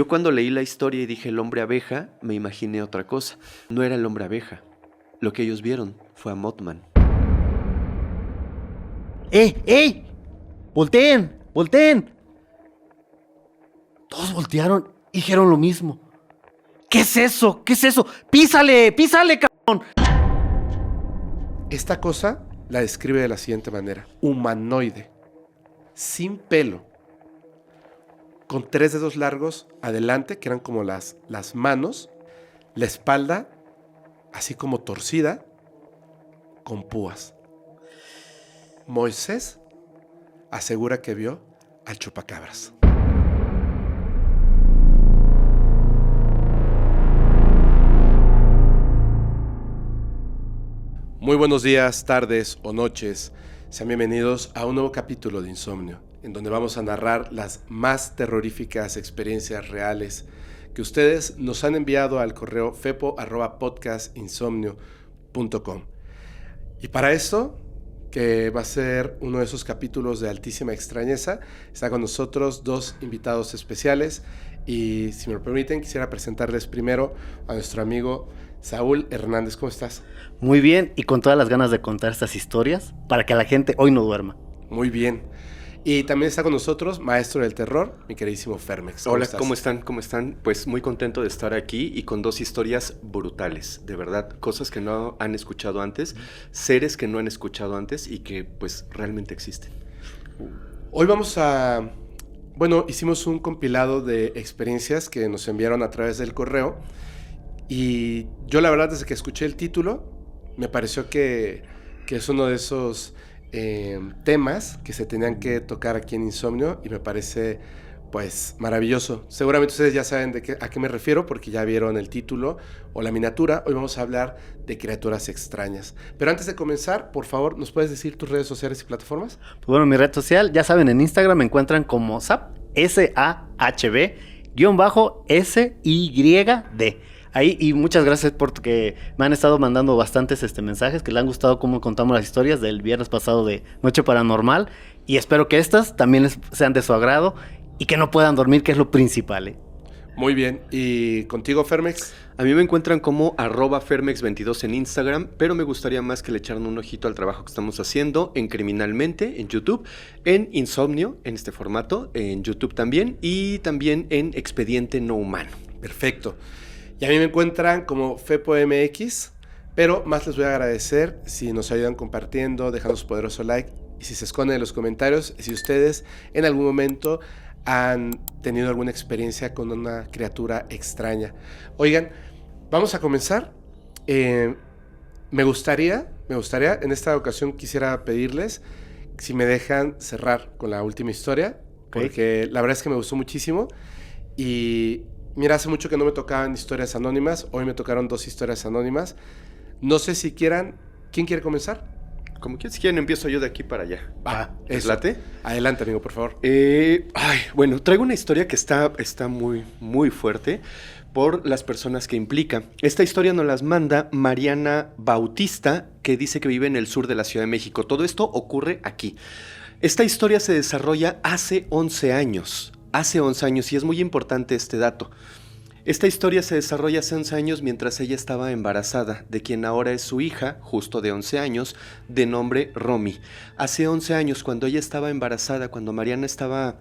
Yo cuando leí la historia y dije el hombre abeja, me imaginé otra cosa. No era el hombre abeja. Lo que ellos vieron fue a Mothman. ¡Ey! ¡Volteen! ¡Volteen! Todos voltearon y dijeron lo mismo. ¿Qué es eso? ¿Qué es eso? ¡Písale! ¡Písale, cabrón! Esta cosa la describe de la siguiente manera. Humanoide, sin pelo, con 3 dedos largos adelante, que eran como las manos, la espalda, así como torcida, con púas. Moisés asegura que vio al chupacabras. Muy buenos días, tardes o noches. Sean bienvenidos a un nuevo capítulo de Insomnio, en donde vamos a narrar las más terroríficas experiencias reales que ustedes nos han enviado al correo fepo@podcastinsomnio.com. Y para esto, que va a ser uno de esos capítulos de altísima extrañeza, está con nosotros 2 invitados especiales. Y si me lo permiten, quisiera presentarles primero a nuestro amigo Saúl Hernández. ¿Cómo estás? Muy bien, y con todas las ganas de contar estas historias para que la gente hoy no duerma. Muy bien. Y también está con nosotros, maestro del terror, mi queridísimo Fermex. Hola, ¿cómo están? ¿Cómo están? Pues muy contento de estar aquí y con 2 historias brutales, de verdad. Cosas que no han escuchado antes, seres que no han escuchado antes y que pues realmente existen. Hoy vamos a... Bueno, hicimos un compilado de experiencias que nos enviaron a través del correo. Y yo la verdad, desde que escuché el título, me pareció que es uno de esos temas que se tenían que tocar aquí en Insomnio, y me parece pues maravilloso. Seguramente ustedes ya saben a qué me refiero, porque ya vieron el título o la miniatura. Hoy vamos a hablar de criaturas extrañas. Pero antes de comenzar, por favor, ¿nos puedes decir tus redes sociales y plataformas? Pues bueno, mi red social, ya saben, en Instagram me encuentran como SAHB, SAHB_SYD. Ahí, y muchas gracias porque me han estado mandando bastantes mensajes que les han gustado cómo contamos las historias del viernes pasado de Noche Paranormal, y espero que estas también les sean de su agrado y que no puedan dormir, que es lo principal. Muy bien. ¿Y contigo, Fermex? A mí me encuentran como @Fermex22 en Instagram, pero me gustaría más que le echaran un ojito al trabajo que estamos haciendo en Criminalmente, en YouTube, en Insomnio, en este formato, en YouTube también, y también en Expediente No Humano. Perfecto. Y a mí me encuentran como FepoMX, pero más les voy a agradecer si nos ayudan compartiendo, dejando su poderoso like, y si se esconden en los comentarios, si ustedes en algún momento han tenido alguna experiencia con una criatura extraña. Oigan, vamos a comenzar. Me gustaría, en esta ocasión quisiera pedirles si me dejan cerrar con la última historia, porque la verdad es que me gustó muchísimo. Y mira, hace mucho que no me tocaban historias anónimas. Hoy me tocaron 2 historias anónimas. No sé si quieran... ¿Quién quiere comenzar? Como que si quieren empiezo yo de aquí para allá. ¿Les late? Adelante, amigo, por favor. Bueno, traigo una historia que está muy, muy fuerte por las personas que implica. Esta historia nos las manda Mariana Bautista, que dice que vive en el sur de la Ciudad de México. Todo esto ocurre aquí. Esta historia se desarrolla hace 11 años. Hace 11 años, y es muy importante este dato. Esta historia se desarrolla hace 11 años mientras ella estaba embarazada de quien ahora es su hija, justo de 11 años, de nombre Romy. Hace 11 años, cuando ella estaba embarazada, cuando Mariana estaba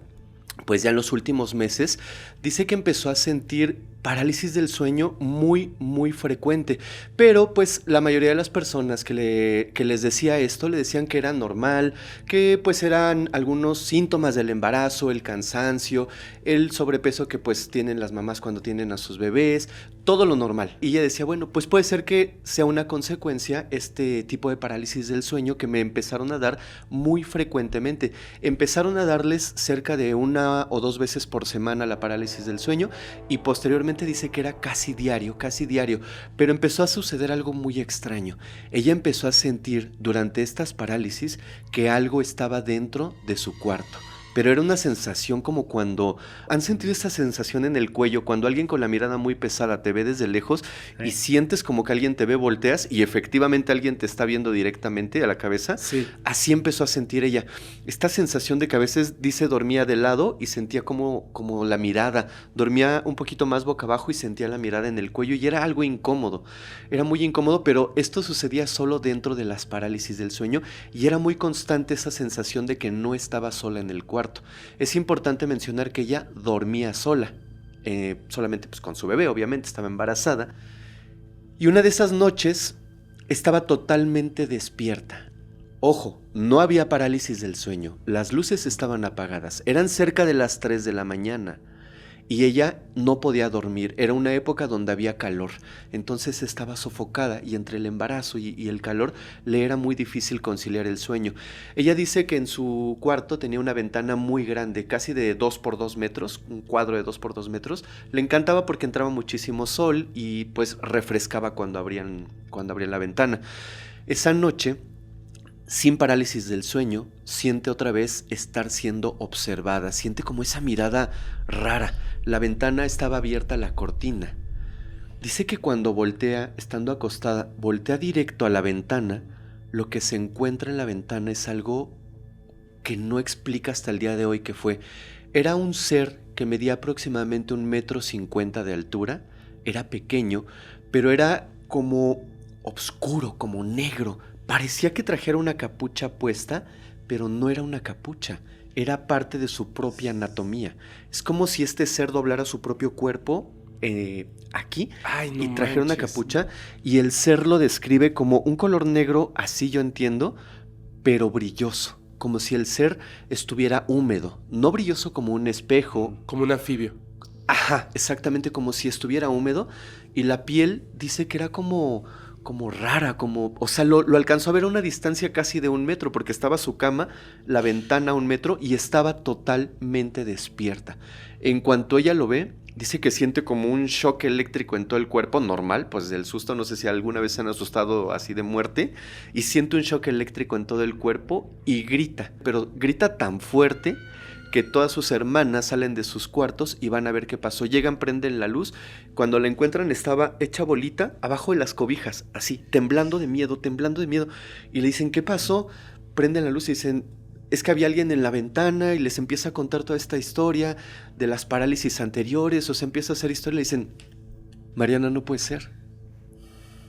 pues ya en los últimos meses, dice que empezó a sentir parálisis del sueño muy, muy frecuente. Pero pues la mayoría de las personas que les decía esto, le decían que era normal, que pues eran algunos síntomas del embarazo, el cansancio, el sobrepeso que pues tienen las mamás cuando tienen a sus bebés, todo lo normal. Y ella decía, bueno, pues puede ser que sea una consecuencia este tipo de parálisis del sueño que me empezaron a dar muy frecuentemente. Empezaron a darles cerca de 1 o 2 veces por semana la parálisis del sueño, y posteriormente dice que era casi diario, pero empezó a suceder algo muy extraño. Ella empezó a sentir durante estas parálisis que algo estaba dentro de su cuarto, pero era una sensación como cuando... ¿Han sentido esta sensación en el cuello cuando alguien con la mirada muy pesada te ve desde lejos y sientes como que alguien te ve, volteas y efectivamente alguien te está viendo directamente a la cabeza? Sí. Así empezó a sentir ella. Esta sensación de que a veces, dice, dormía de lado y sentía como la mirada. Dormía un poquito más boca abajo y sentía la mirada en el cuello y era algo incómodo. Era muy incómodo, pero esto sucedía solo dentro de las parálisis del sueño y era muy constante esa sensación de que no estaba sola en el cuarto. Es importante mencionar que ella dormía sola, solamente pues con su bebé, obviamente, estaba embarazada. Y una de esas noches estaba totalmente despierta. Ojo, no había parálisis del sueño, las luces estaban apagadas, eran cerca de las 3 de la mañana. Y ella no podía dormir, era una época donde había calor, entonces estaba sofocada y entre el embarazo y el calor le era muy difícil conciliar el sueño. Ella dice que en su cuarto tenía una ventana muy grande, casi de 2 por 2 metros, un cuadro de 2 por 2 metros. Le encantaba porque entraba muchísimo sol y pues refrescaba cuando abrían la ventana. Esa noche, sin parálisis del sueño, siente otra vez estar siendo observada, siente como esa mirada rara. La ventana estaba abierta a la cortina. Dice que cuando voltea, estando acostada, voltea directo a la ventana, lo que se encuentra en la ventana es algo que no explica hasta el día de hoy qué fue. Era un ser que medía aproximadamente 1,50 m de altura, era pequeño, pero era como oscuro, como negro. Parecía que trajera una capucha puesta, pero no era una capucha, era parte de su propia anatomía. Es como si este ser doblara su propio cuerpo aquí y trajera una capucha, y el ser lo describe como un color negro, así yo entiendo, pero brilloso, como si el ser estuviera húmedo, no brilloso como un espejo. Como un anfibio. Ajá, exactamente, como si estuviera húmedo, y la piel dice que era como rara, o sea, lo alcanzó a ver a una distancia casi de 1 metro, porque estaba su cama, la ventana a 1 metro, y estaba totalmente despierta. En cuanto ella lo ve, dice que siente como un shock eléctrico en todo el cuerpo, normal, pues del susto, no sé si alguna vez se han asustado así de muerte, y siente un shock eléctrico en todo el cuerpo, y grita, pero grita tan fuerte que todas sus hermanas salen de sus cuartos y van a ver qué pasó. Llegan, prenden la luz. Cuando la encuentran estaba hecha bolita abajo de las cobijas, así, temblando de miedo. Y le dicen, ¿qué pasó? Prenden la luz y dicen, es que había alguien en la ventana, y les empieza a contar toda esta historia de las parálisis anteriores, o se empieza a hacer historia. Le dicen, Mariana, no puede ser.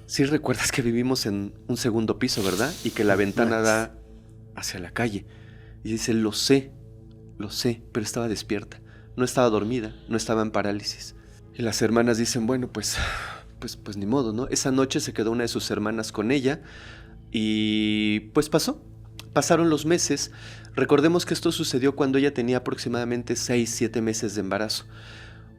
Sí recuerdas que vivimos en un segundo piso, ¿verdad? Y que la ventana da hacia la calle. Y dice, lo sé, pero estaba despierta. No estaba dormida, no estaba en parálisis. Y las hermanas dicen, bueno, pues ni modo, ¿no? Esa noche se quedó una de sus hermanas con ella y pues pasaron los meses. Recordemos que esto sucedió cuando ella tenía aproximadamente 6-7 meses de embarazo.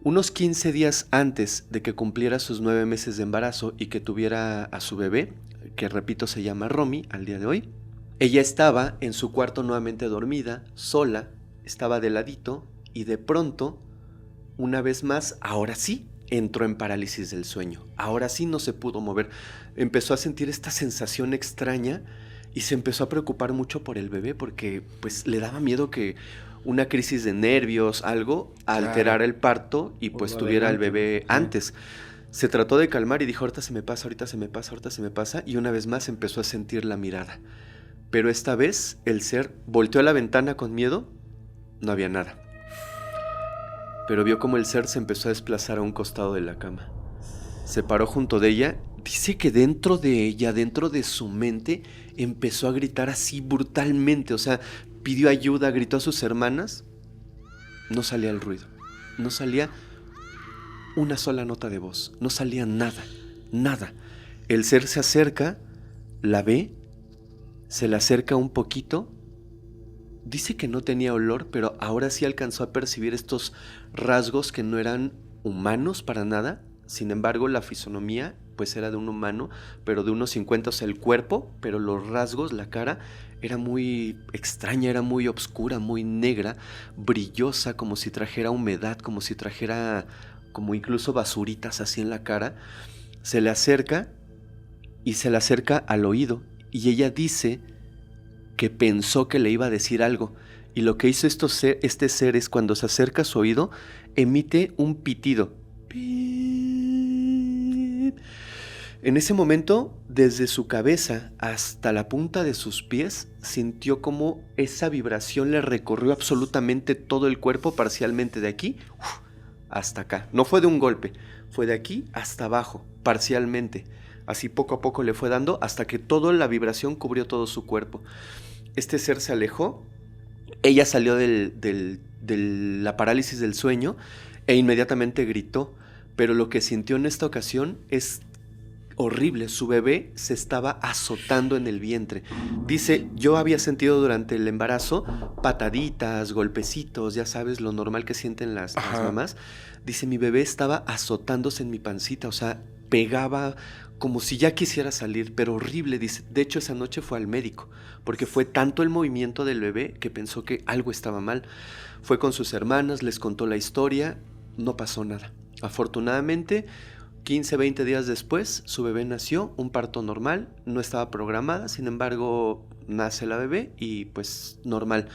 Unos 15 días antes de que cumpliera sus 9 meses de embarazo y que tuviera a su bebé, que repito se llama Romy al día de hoy, ella estaba en su cuarto nuevamente dormida, sola, estaba de ladito, y de pronto, una vez más, ahora sí, entró en parálisis del sueño. Ahora sí no se pudo mover. Empezó a sentir esta sensación extraña y se empezó a preocupar mucho por el bebé, porque pues le daba miedo que una crisis de nervios, algo, alterara el parto y pues tuviera al bebé antes. Se trató de calmar y dijo, ahorita se me pasa, y una vez más empezó a sentir la mirada. Pero esta vez el ser volteó a la ventana con miedo. No había nada. Pero vio como el ser se empezó a desplazar a un costado de la cama. Se paró junto de ella. Dice que dentro de ella, dentro de su mente, empezó a gritar así brutalmente. O sea, pidió ayuda, gritó a sus hermanas. No salía el ruido. No salía una sola nota de voz. No salía nada. Nada. El ser se acerca, la ve, se le acerca un poquito. Dice que no tenía olor, pero ahora sí alcanzó a percibir estos rasgos que no eran humanos para nada. Sin embargo, la fisonomía pues era de un humano, pero de 1,50 m, o sea, el cuerpo, pero los rasgos, la cara, era muy extraña, era muy oscura, muy negra, brillosa, como si trajera humedad, como si trajera como incluso basuritas así en la cara. Se le acerca y se le acerca al oído, y ella dice que pensó que le iba a decir algo, Y lo que hizo este ser es cuando se acerca a su oído, emite un pitido. Pip. En ese momento, desde su cabeza hasta la punta de sus pies, sintió como esa vibración le recorrió absolutamente todo el cuerpo, parcialmente de aquí hasta acá. No fue de un golpe, fue de aquí hasta abajo, parcialmente. Así poco a poco le fue dando hasta que toda la vibración cubrió todo su cuerpo. Este ser se alejó, ella salió de la parálisis del sueño e inmediatamente gritó, pero lo que sintió en esta ocasión es horrible. Su bebé se estaba azotando en el vientre. Dice, yo había sentido durante el embarazo pataditas, golpecitos, ya sabes, lo normal que sienten las mamás. Dice, mi bebé estaba azotándose en mi pancita, o sea, pegaba como si ya quisiera salir, pero horrible. Dice, de hecho esa noche fue al médico, porque fue tanto el movimiento del bebé que pensó que algo estaba mal. Fue con sus hermanas, les contó la historia, no pasó nada. Afortunadamente, 15, 20 días después, su bebé nació, un parto normal, no estaba programada, sin embargo, nace la bebé y pues normal.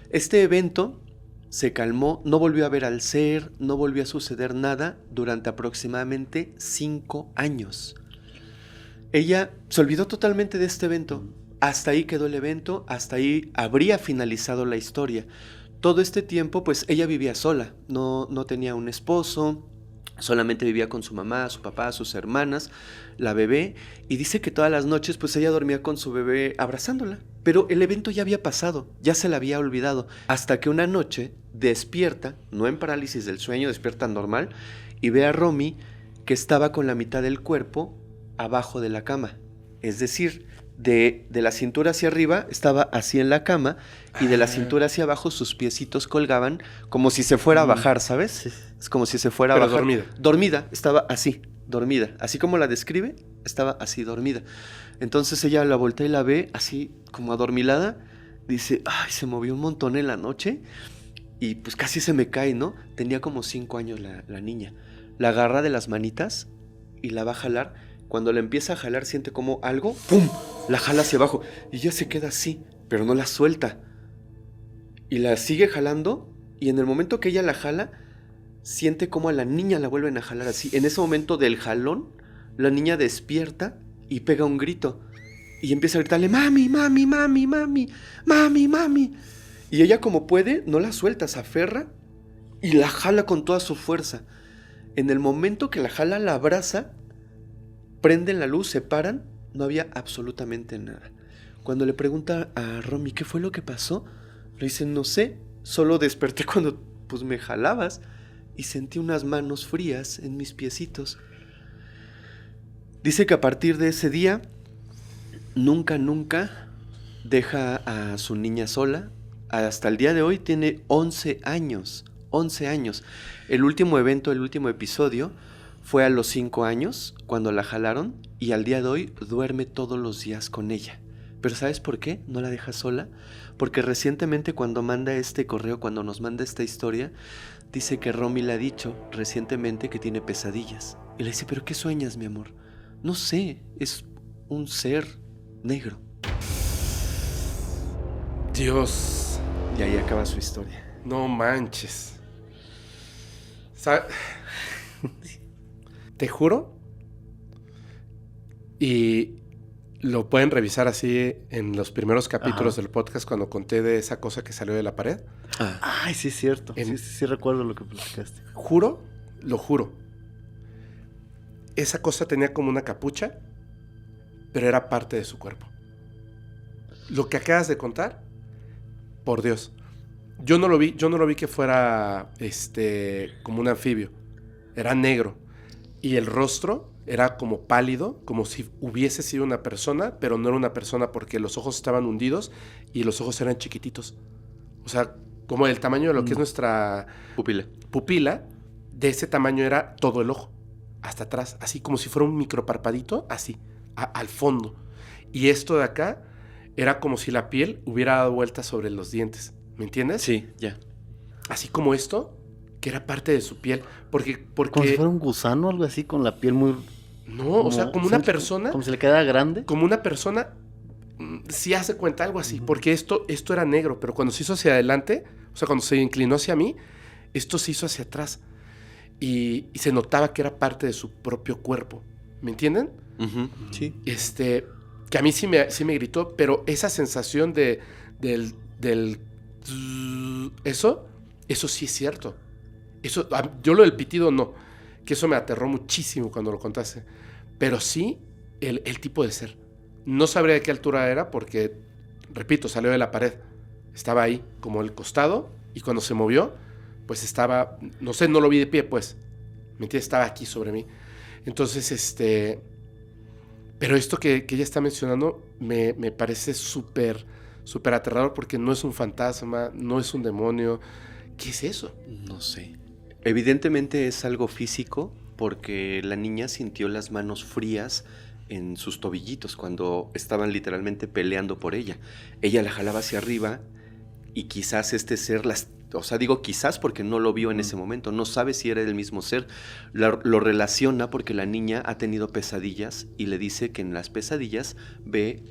Este evento se calmó, no volvió a ver al ser, no volvió a suceder nada durante aproximadamente 5 años. Ella se olvidó totalmente de este evento. Hasta ahí quedó el evento, hasta ahí habría finalizado la historia. Todo este tiempo, pues ella vivía sola, no tenía un esposo. Solamente vivía con su mamá, su papá, sus hermanas, la bebé, y dice que todas las noches pues ella dormía con su bebé abrazándola. Pero el evento ya había pasado, ya se la había olvidado, hasta que una noche despierta, no en parálisis del sueño, despierta normal, y ve a Romy que estaba con la mitad del cuerpo abajo de la cama. Es decir, de la cintura hacia arriba estaba así en la cama, y de la cintura hacia abajo sus piecitos colgaban como si se fuera a bajar, ¿sabes? Sí. Es como si se fuera a bajar. Dormida, estaba así, dormida. Así como la describe, estaba así dormida. Entonces ella la voltea y la ve así como adormilada. Dice, ay, se movió un montón en la noche y pues casi se me cae, ¿no? Tenía como 5 años la niña. La agarra de las manitas y la va a jalar. Cuando la empieza a jalar siente como algo, ¡pum!, la jala hacia abajo. Y ella se queda así, pero no la suelta. Y la sigue jalando, y en el momento que ella la jala, siente como a la niña la vuelven a jalar así. En ese momento del jalón, la niña despierta y pega un grito. Y empieza a gritarle, mami, mami, mami, mami, mami, mami. Y ella como puede, no la suelta, se aferra y la jala con toda su fuerza. En el momento que la jala, la abraza, prenden la luz, se paran, no había absolutamente nada. Cuando le pregunta a Romy qué fue lo que pasó, le dice, no sé, solo desperté cuando pues me jalabas y sentí unas manos frías en mis piecitos. Dice que a partir de ese día, nunca deja a su niña sola. Hasta el día de hoy tiene 11 años. 11 años. El último evento, el último episodio, fue a los 5 años, cuando la jalaron, y al día de hoy duerme todos los días con ella. Pero ¿sabes por qué no la deja sola? Porque recientemente cuando manda este correo, cuando nos manda esta historia, dice que Romy le ha dicho recientemente que tiene pesadillas. Y le dice, ¿pero qué sueñas, mi amor? No sé, es un ser negro. Dios. Y ahí acaba su historia. No manches. Te juro. Y lo pueden revisar así en los primeros capítulos del podcast cuando conté de esa cosa que salió de la pared. Ay, sí es cierto. Sí recuerdo lo que platicaste. Juro, lo juro. Esa cosa tenía como una capucha, pero era parte de su cuerpo. Lo que acabas de contar, por Dios. Yo no lo vi que fuera como un anfibio. Era negro. Y el rostro era como pálido, como si hubiese sido una persona, pero no era una persona porque los ojos estaban hundidos y los ojos eran chiquititos. O sea, como el tamaño de lo que es nuestra pupila, de ese tamaño era todo el ojo, hasta atrás, así como si fuera un microparpadito, así, al fondo. Y esto de acá era como si la piel hubiera dado vueltas sobre los dientes. ¿Me entiendes? Sí, ya. Así como esto, que era parte de su piel. Porque como si fuera un gusano o algo así, con la piel muy... No, o sea, como una persona... Como si le quedara grande. Como una persona Sí, hace cuenta algo así, porque esto era negro, pero cuando se hizo hacia adelante, o sea, cuando se inclinó hacia mí, esto se hizo hacia atrás. Y se notaba que era parte de su propio cuerpo. ¿Me entienden? Sí. Que a mí sí me gritó, pero esa sensación del eso sí es cierto. Eso, yo lo del pitido no, que eso me aterró muchísimo cuando lo contaste. Pero sí el tipo de ser. No sabría de qué altura era porque, repito, salió de la pared. Estaba ahí, como el costado, y cuando se movió, pues estaba, no sé, no lo vi de pie, pues. ¿Me entiendes? Estaba aquí sobre mí. Entonces, pero esto que ella está mencionando me parece súper, súper aterrador porque no es un fantasma, no es un demonio. ¿Qué es eso? No sé. Evidentemente es algo físico porque la niña sintió las manos frías en sus tobillitos cuando estaban literalmente peleando por ella. Ella la jalaba hacia arriba y quizás este ser o sea, digo quizás porque no lo vio en ese momento, no sabe si era el mismo ser. Lo relaciona porque la niña ha tenido pesadillas y le dice que en las pesadillas ve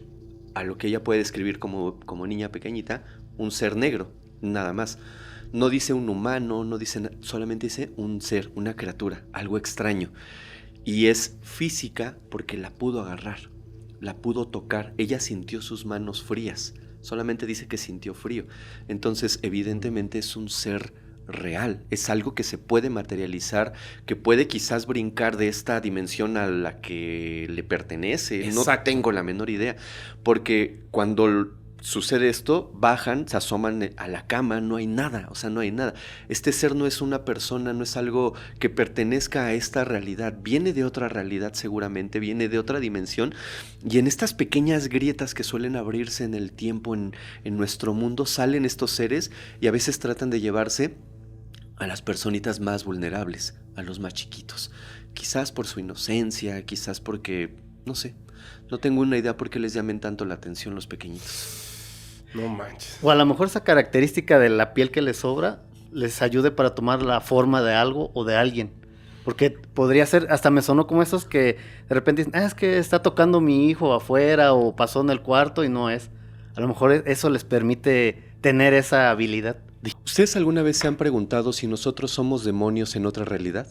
a lo que ella puede describir como niña pequeñita, un ser negro, nada más. No dice un humano, no dice solamente dice un ser, una criatura, algo extraño. Y es física porque la pudo agarrar, la pudo tocar, ella sintió sus manos frías. Solamente dice que sintió frío. Entonces, evidentemente es un ser real. Es algo que se puede materializar, que puede quizás brincar de esta dimensión a la que le pertenece. Exacto. No tengo la menor idea. Porque cuando sucede esto, bajan, se asoman a la cama, no hay nada, o sea, no hay nada. Este ser no es una persona, no es algo que pertenezca a esta realidad, viene de otra realidad seguramente, viene de otra dimensión, y en estas pequeñas grietas que suelen abrirse en el tiempo en nuestro mundo salen estos seres y a veces tratan de llevarse a las personitas más vulnerables, a los más chiquitos, quizás por su inocencia, quizás porque, no sé, no tengo una idea por qué les llamen tanto la atención los pequeñitos. No manches. O a lo mejor esa característica de la piel que les sobra les ayude para tomar la forma de algo o de alguien. Porque podría ser, hasta me sonó como esos que de repente dicen, es que está tocando mi hijo afuera o pasó en el cuarto y no es. A lo mejor eso les permite tener esa habilidad. ¿Ustedes alguna vez se han preguntado si nosotros somos demonios en otra realidad?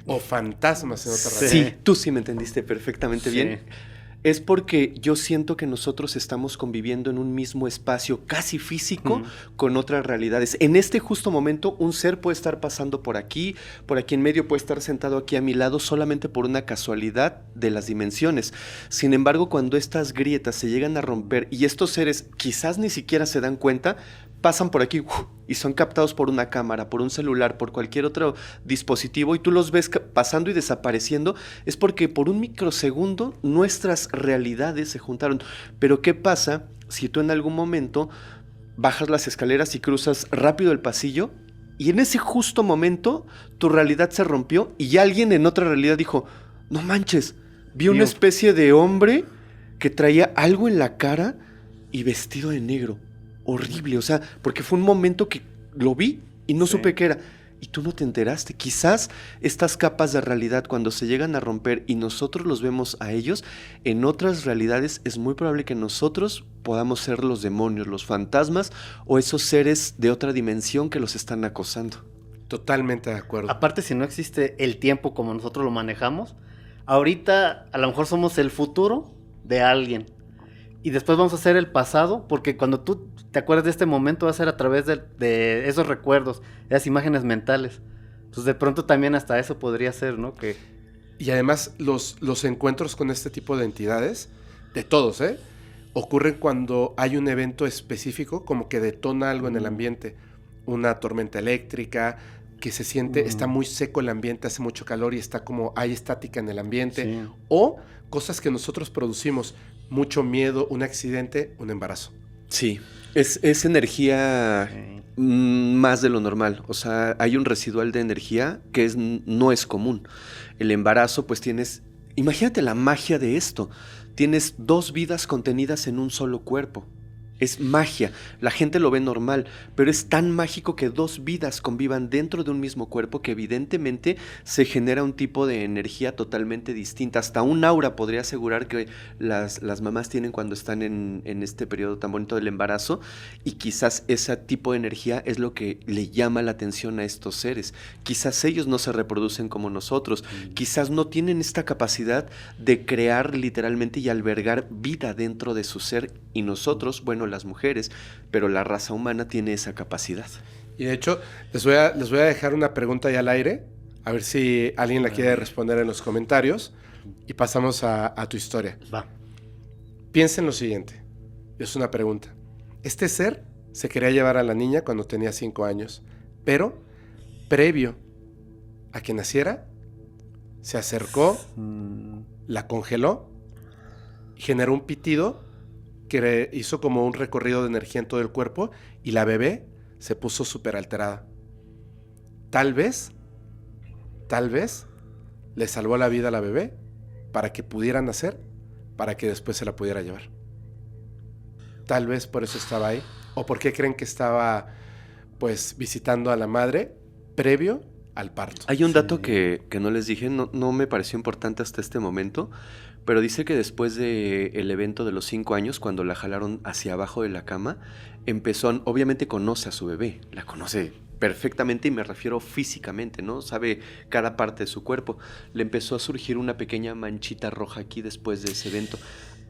O fantasmas en otra Sí. realidad. Sí, tú sí me entendiste perfectamente bien. Es porque yo siento que nosotros estamos conviviendo en un mismo espacio casi físico con otras realidades. En este justo momento, un ser puede estar pasando por aquí en medio puede estar sentado aquí a mi lado solamente por una casualidad de las dimensiones. Sin embargo, cuando estas grietas se llegan a romper y estos seres quizás ni siquiera se dan cuenta, pasan por aquí y son captados por una cámara, por un celular, por cualquier otro dispositivo y tú los ves pasando y desapareciendo, es porque por un microsegundo nuestras realidades se juntaron. Pero ¿qué pasa si tú en algún momento bajas las escaleras y cruzas rápido el pasillo y en ese justo momento tu realidad se rompió y alguien en otra realidad dijo, no manches, vi una especie de hombre que traía algo en la cara y vestido de negro? Horrible, o sea, porque fue un momento que lo vi y no supe qué era. Y tú no te enteraste. Quizás estas capas de realidad, cuando se llegan a romper y nosotros los vemos a ellos, en otras realidades es muy probable que nosotros podamos ser los demonios, los fantasmas o esos seres de otra dimensión que los están acosando. Totalmente de acuerdo. Aparte, si no existe el tiempo como nosotros lo manejamos, ahorita a lo mejor somos el futuro de alguien. Y después vamos a hacer el pasado, porque cuando tú te acuerdas de este momento va a ser a través de esos recuerdos, esas imágenes mentales. Entonces de pronto también hasta eso podría ser, ¿no? Y además los encuentros con este tipo de entidades, de todos, ocurren cuando hay un evento específico, como que detona algo en el ambiente. Una tormenta eléctrica, que se siente, está muy seco el ambiente, hace mucho calor y está como, hay estática en el ambiente. Sí. O cosas que nosotros producimos, mucho miedo, un accidente, un embarazo. Sí, es energía más de lo normal. O sea, hay un residual de energía que no es común. El embarazo, pues tienes... Imagínate la magia de esto. Tienes 2 vidas contenidas en un solo cuerpo. Es magia. La gente lo ve normal, pero es tan mágico que dos vidas convivan dentro de un mismo cuerpo que evidentemente se genera un tipo de energía totalmente distinta. Hasta un aura podría asegurar que las mamás tienen cuando están en este periodo tan bonito del embarazo, y quizás ese tipo de energía es lo que le llama la atención a estos seres. Quizás ellos no se reproducen como nosotros, quizás no tienen esta capacidad de crear literalmente y albergar vida dentro de su ser, y nosotros, bueno, las mujeres, pero la raza humana tiene esa capacidad. Y de hecho, les voy a dejar una pregunta ya al aire, a ver si alguien la quiere responder en los comentarios, y pasamos a tu historia. Va. Piensen lo siguiente, es una pregunta. Este ser se quería llevar a la niña cuando tenía 5 años, pero previo a que naciera, se acercó, la congeló, generó un pitido que hizo como un recorrido de energía en todo el cuerpo, y la bebé se puso súper alterada. Tal vez le salvó la vida a la bebé para que pudiera nacer, para que después se la pudiera llevar. Tal vez por eso estaba ahí. ¿O por qué creen que estaba, pues, visitando a la madre previo al parto? Hay un dato que no les dije, no me pareció importante hasta este momento, pero dice que después del evento de los 5 años, cuando la jalaron hacia abajo de la cama, obviamente conoce a su bebé, la conoce perfectamente, y me refiero físicamente, ¿no? Sabe cada parte de su cuerpo. Le empezó a surgir una pequeña manchita roja aquí después de ese evento.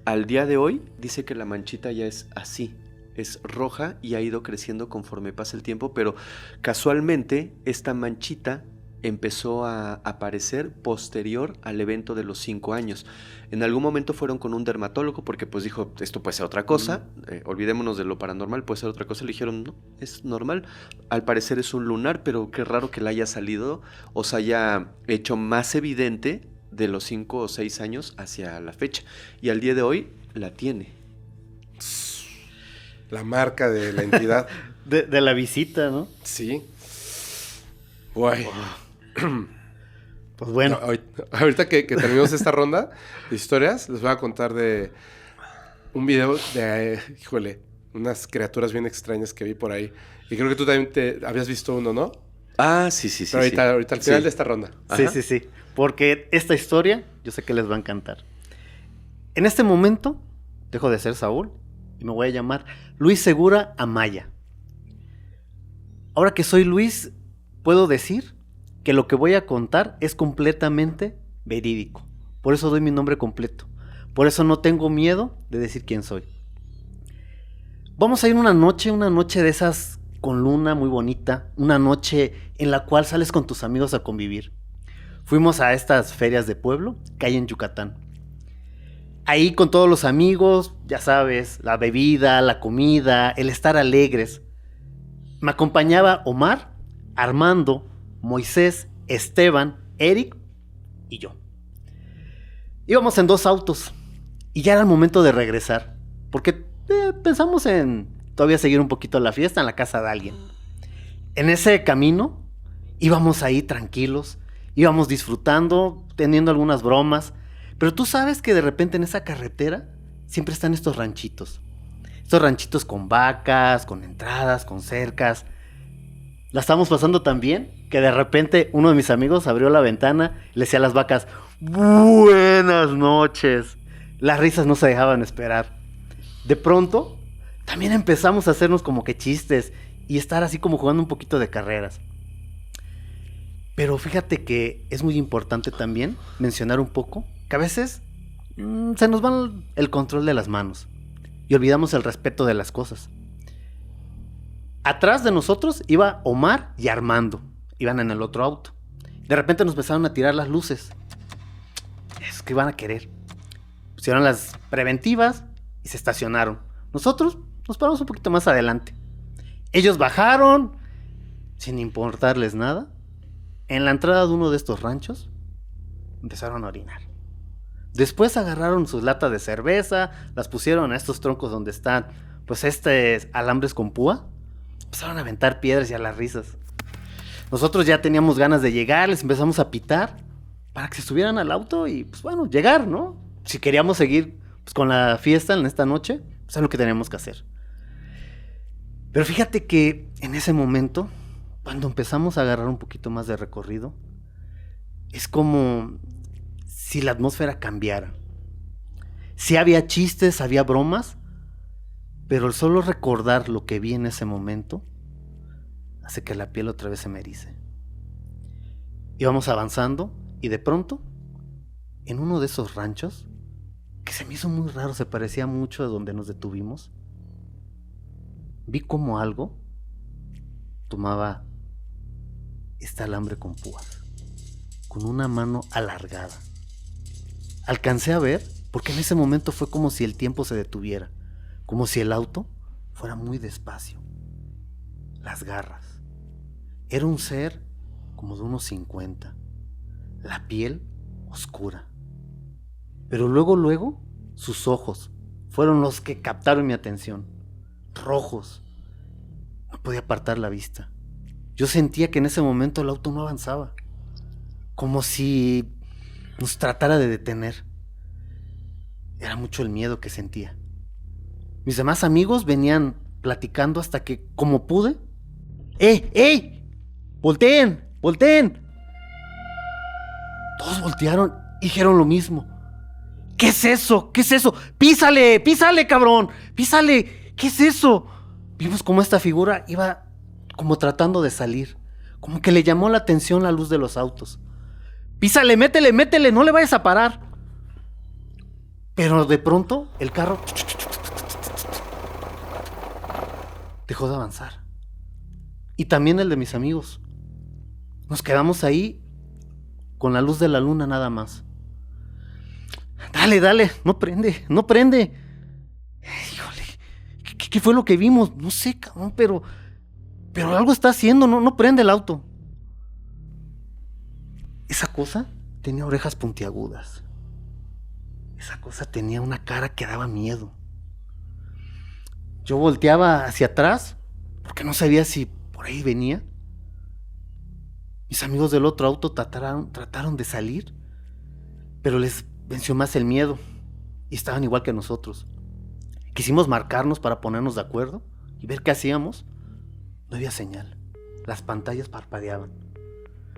Al día de hoy, dice que la manchita ya es así, es roja y ha ido creciendo conforme pasa el tiempo, pero casualmente esta manchita empezó a aparecer posterior al evento de los 5 años. En algún momento fueron con un dermatólogo porque pues dijo, esto puede ser otra cosa, olvidémonos de lo paranormal, puede ser otra cosa. Le dijeron, no, es normal, al parecer es un lunar, pero qué raro que la haya salido o se haya hecho más evidente de los 5 o 6 años hacia la fecha. Y al día de hoy la tiene. La marca de la entidad. de la visita, ¿no? Sí. Guay. Pues bueno. Ahorita que terminemos esta ronda de historias, les voy a contar de un video de, unas criaturas bien extrañas que vi por ahí. Y creo que tú también te habías visto uno, ¿no? Ah, sí. Pero ahorita al final de esta ronda. Sí. Porque esta historia yo sé que les va a encantar. En este momento dejo de ser Saúl y me voy a llamar Luis Segura Amaya. Ahora que soy Luis, puedo decir que lo que voy a contar es completamente verídico. Por eso doy mi nombre completo. Por eso no tengo miedo de decir quién soy. Vamos a ir una noche de esas con luna muy bonita. Una noche en la cual sales con tus amigos a convivir. Fuimos a estas ferias de pueblo que hay en Yucatán. Ahí con todos los amigos, ya sabes, la bebida, la comida, el estar alegres. Me acompañaba Omar, Armando, Moisés, Esteban, Eric y yo. Íbamos en 2 autos y ya era el momento de regresar, porque pensamos en todavía seguir un poquito la fiesta en la casa de alguien. En ese camino íbamos ahí tranquilos, íbamos disfrutando, teniendo algunas bromas, pero tú sabes que de repente en esa carretera siempre están estos ranchitos con vacas, con entradas, con cercas. La estábamos pasando tan bien que de repente uno de mis amigos abrió la ventana y le decía a las vacas, buenas noches. Las risas no se dejaban esperar. De pronto, también empezamos a hacernos como que chistes y estar así como jugando un poquito de carreras. Pero fíjate que es muy importante también mencionar un poco que a veces se nos va el control de las manos y olvidamos el respeto de las cosas. Atrás de nosotros iba Omar y Armando. Iban en el otro auto. De repente nos empezaron a tirar las luces. Es que iban a querer. Pusieron las preventivas y se estacionaron. Nosotros nos paramos un poquito más adelante. Ellos bajaron sin importarles nada. En la entrada de uno de estos ranchos empezaron a orinar. Después agarraron sus latas de cerveza, las pusieron a estos troncos donde están, pues alambres con púa. Empezaron a aventar piedras y a las risas. Nosotros ya teníamos ganas de llegar, les empezamos a pitar para que se subieran al auto y, pues bueno, llegar, ¿no? Si queríamos seguir pues, con la fiesta en esta noche, pues es lo que teníamos que hacer. Pero fíjate que en ese momento, cuando empezamos a agarrar un poquito más de recorrido, es como si la atmósfera cambiara. Sí había chistes, había bromas, pero el solo recordar lo que vi en ese momento hace que la piel otra vez se me erice. Íbamos avanzando y de pronto, en uno de esos ranchos, que se me hizo muy raro, se parecía mucho a donde nos detuvimos, vi como algo tomaba este alambre con púas, con una mano alargada. Alcancé a ver, porque en ese momento fue como si el tiempo se detuviera, como si el auto fuera muy despacio. Las garras. Era un ser como de unos 50, la piel oscura. Pero luego, sus ojos fueron los que captaron mi atención, rojos. No podía apartar la vista. Yo sentía que en ese momento el auto no avanzaba, como si nos tratara de detener. Era mucho el miedo que sentía. Mis demás amigos venían platicando hasta que, como pude, ¡Ey! ¡Volteen! Todos voltearon y dijeron lo mismo. ¿Qué es eso? ¡Písale, cabrón! ¡Písale! ¿Qué es eso? Vimos como esta figura iba como tratando de salir. Como que le llamó la atención la luz de los autos. ¡Písale, métele! ¡No le vayas a parar! Pero de pronto el carro dejó de avanzar. Y también el de mis amigos. Nos quedamos ahí con la luz de la luna nada más. Dale, no prende. Híjole, ¿qué fue lo que vimos? No sé, cabrón, pero algo está haciendo, no prende el auto. Esa cosa tenía orejas puntiagudas. Esa cosa tenía una cara que daba miedo. Yo volteaba hacia atrás porque no sabía si por ahí venía. Mis amigos del otro auto trataron de salir, pero les venció más el miedo y estaban igual que nosotros. Quisimos marcarnos para ponernos de acuerdo y ver qué hacíamos. No había señal. Las pantallas parpadeaban,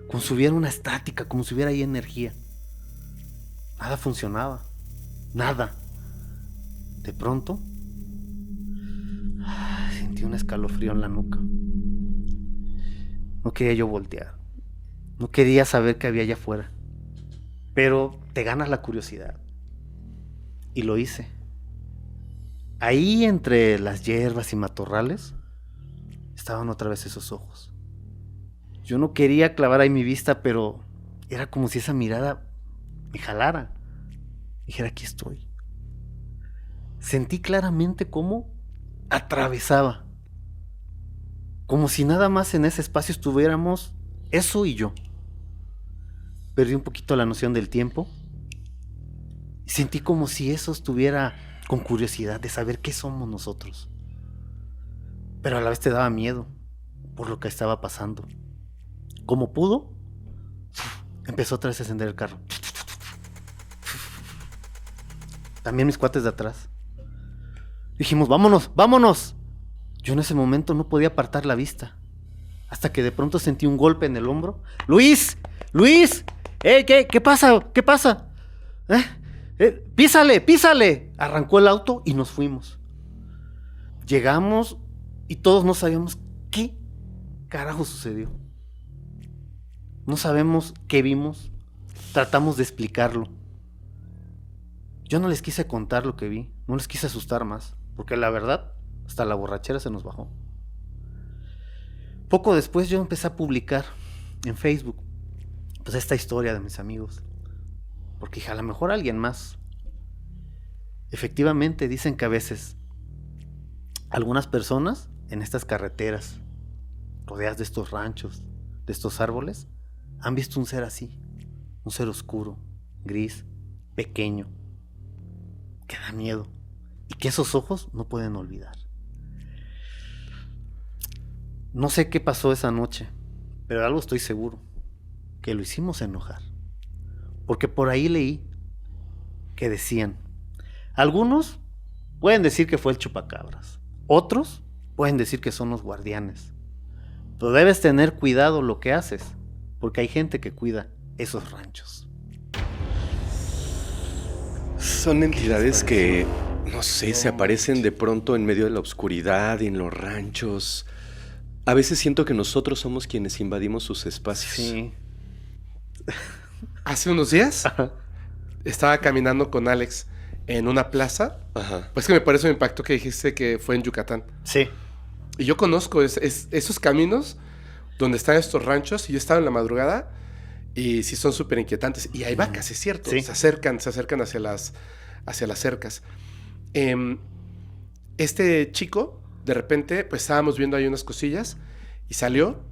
como si hubiera una estática, como si hubiera ahí energía. Nada funcionaba. Nada. De pronto, sentí un escalofrío en la nuca. No quería yo voltear. No quería saber qué había allá afuera. Pero te ganas la curiosidad. Y lo hice. Ahí entre las hierbas y matorrales estaban otra vez esos ojos. Yo no quería clavar ahí mi vista, pero era como si esa mirada me jalara. Dijera, aquí estoy. Sentí claramente cómo atravesaba. Como si nada más en ese espacio estuviéramos eso y yo. Perdí un poquito la noción del tiempo y sentí como si eso estuviera con curiosidad de saber qué somos nosotros. Pero a la vez te daba miedo por lo que estaba pasando. Como pudo, empezó otra vez a encender el carro. También mis cuates de atrás. Dijimos, vámonos. Yo en ese momento no podía apartar la vista. Hasta que de pronto sentí un golpe en el hombro. ¡Luis! ¿Qué pasa? ¡Písale! Arrancó el auto y nos fuimos. Llegamos y todos no sabíamos qué carajo sucedió. No sabemos qué vimos. Tratamos de explicarlo. Yo no les quise contar lo que vi. No les quise asustar más. Porque la verdad, hasta la borrachera se nos bajó. Poco después yo empecé a publicar en Facebook pues esta historia de mis amigos. Porque a lo mejor alguien más. Efectivamente dicen que a veces algunas personas en estas carreteras, rodeadas de estos ranchos, de estos árboles, han visto un ser así. Un ser oscuro, gris, pequeño, que da miedo. Y que esos ojos no pueden olvidar. No sé qué pasó esa noche, pero algo estoy seguro, que lo hicimos enojar. Porque por ahí leí que decían, algunos pueden decir que fue el chupacabras, otros pueden decir que son los guardianes. Pero debes tener cuidado lo que haces, porque hay gente que cuida esos ranchos. Son entidades que, no sé, se aparecen de pronto en medio de la oscuridad y en los ranchos. A veces siento que nosotros somos quienes invadimos sus espacios. Sí. Hace unos días estaba caminando con Alex en una plaza. Ajá. Pues que me parece un impacto que dijiste que fue en Yucatán. Sí. Y yo conozco esos caminos donde están estos ranchos y yo estaba en la madrugada y sí son súper inquietantes. Y hay vacas, es cierto. Sí. Se acercan hacia las cercas. Este chico, de repente, pues estábamos viendo ahí unas cosillas y salió.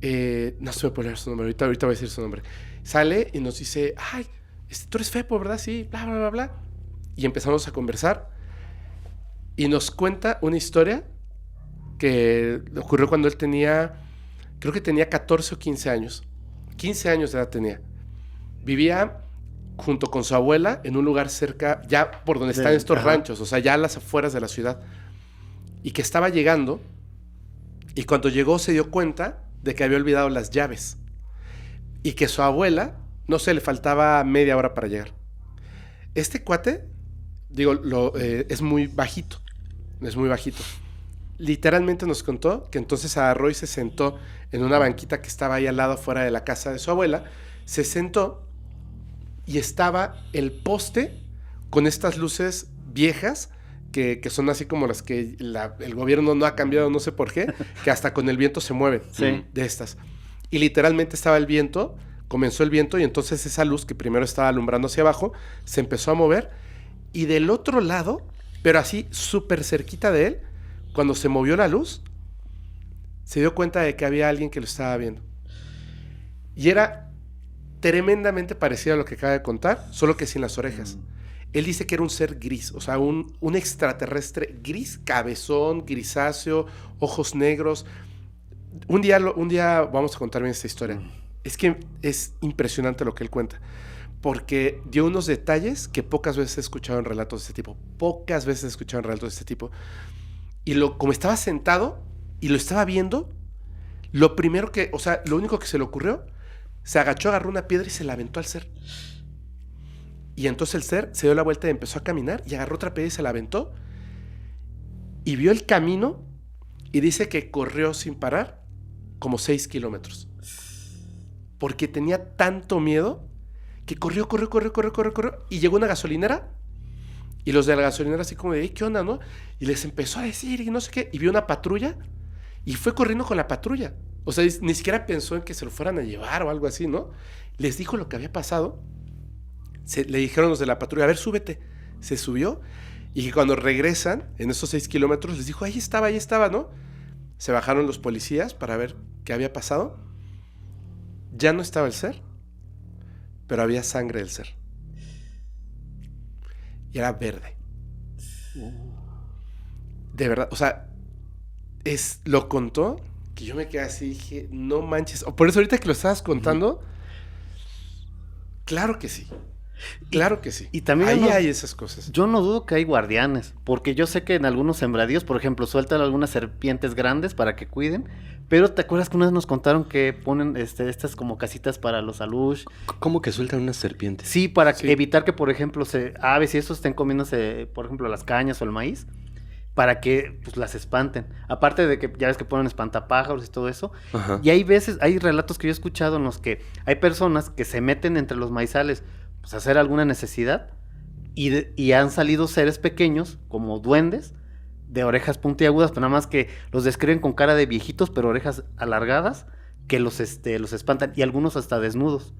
No se me puede leer su nombre, ahorita voy a decir su nombre. Sale y nos dice, ay, tú eres Fepo, ¿verdad? Sí, bla, bla, bla, bla. Y empezamos a conversar y nos cuenta una historia que ocurrió cuando él creo que tenía 14 o 15 años. 15 años de edad tenía. Vivía junto con su abuela en un lugar cerca, ya por donde están estos ranchos, o sea, ya a las afueras de la ciudad. Y que estaba llegando, y cuando llegó se dio cuenta de que había olvidado las llaves. Y que su abuela, no sé, le faltaba media hora para llegar. Este cuate, es muy bajito. Es muy bajito. Literalmente nos contó que entonces agarró y se sentó en una banquita que estaba ahí al lado afuera de la casa de su abuela. Se sentó y estaba el poste con estas luces viejas que son así como las que el gobierno no ha cambiado, no sé por qué, que hasta con el viento se mueven. Sí. De estas. Y literalmente estaba el viento, comenzó el viento y entonces esa luz que primero estaba alumbrando hacia abajo se empezó a mover y del otro lado, pero así súper cerquita de él, cuando se movió la luz, se dio cuenta de que había alguien que lo estaba viendo. Y era tremendamente parecido a lo que acaba de contar, solo que sin las orejas. Él dice que era un ser gris, o sea, un extraterrestre gris, cabezón, grisáceo, ojos negros. Un día vamos a contar bien esta historia. Es que es impresionante lo que él cuenta, porque dio unos detalles que pocas veces he escuchado en relatos de este tipo. Pocas veces he escuchado en relatos de este tipo. Y como estaba sentado y lo estaba viendo, lo único que se le ocurrió, se agachó, agarró una piedra y se la aventó al ser. Y entonces el ser se dio la vuelta y empezó a caminar y agarró otra piedra y se la aventó. Y vio el camino y dice que corrió sin parar como 6 kilómetros. Porque tenía tanto miedo que corrió y llegó a una gasolinera. Y los de la gasolinera así como de, ¿qué onda, no? Y les empezó a decir y no sé qué. Y vio una patrulla y fue corriendo con la patrulla. O sea, ni siquiera pensó en que se lo fueran a llevar o algo así, ¿no? Les dijo lo que había pasado. Le dijeron los de la patrulla, a ver, súbete. Se subió y que cuando regresan en esos 6 kilómetros les dijo, ahí estaba, ¿no? Se bajaron los policías para ver qué había pasado. Ya no estaba el ser, pero había sangre del ser. Y era verde. De verdad, o sea, lo contó que yo me quedé así y dije, no manches. Por eso ahorita que lo estabas contando, claro que sí. Claro que sí. Y también ahí hay esas cosas. Yo no dudo que hay guardianes, porque yo sé que en algunos sembradíos, por ejemplo, sueltan algunas serpientes grandes para que cuiden, pero ¿te acuerdas que una vez nos contaron que ponen estas como casitas para los alush? ¿Cómo que sueltan unas serpientes? Sí, para evitar que, por ejemplo, aves y eso estén comiéndose, por ejemplo, las cañas o el maíz, para que pues las espanten. Aparte de que ya ves que ponen espantapájaros y todo eso. Ajá. Y hay relatos que yo he escuchado en los que hay personas que se meten entre los maizales pues a hacer alguna necesidad y han salido seres pequeños como duendes de orejas puntiagudas, pero nada más que los describen con cara de viejitos pero orejas alargadas que los espantan y algunos hasta desnudos.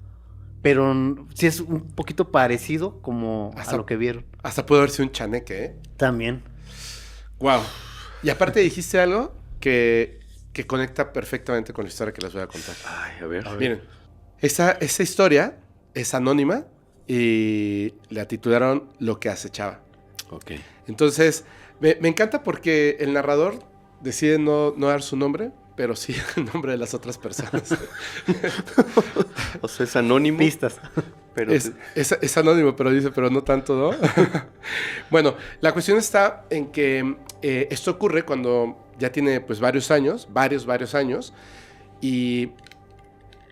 Pero sí es un poquito parecido como a lo que vieron. Hasta puede haber sido un chaneque, ¿eh? También. Wow. Y aparte dijiste algo que conecta perfectamente con la historia que les voy a contar. Ay, a ver. Miren, esa historia es anónima y la titularon Lo que acechaba. Ok. Entonces, me encanta porque el narrador decide no dar su nombre, pero sí el nombre de las otras personas. O sea, es anónimo. Pistas. Pero es anónimo, pero dice, pero no tanto, ¿no? Bueno, la cuestión está en que esto ocurre cuando ya tiene pues varios años, varios años, y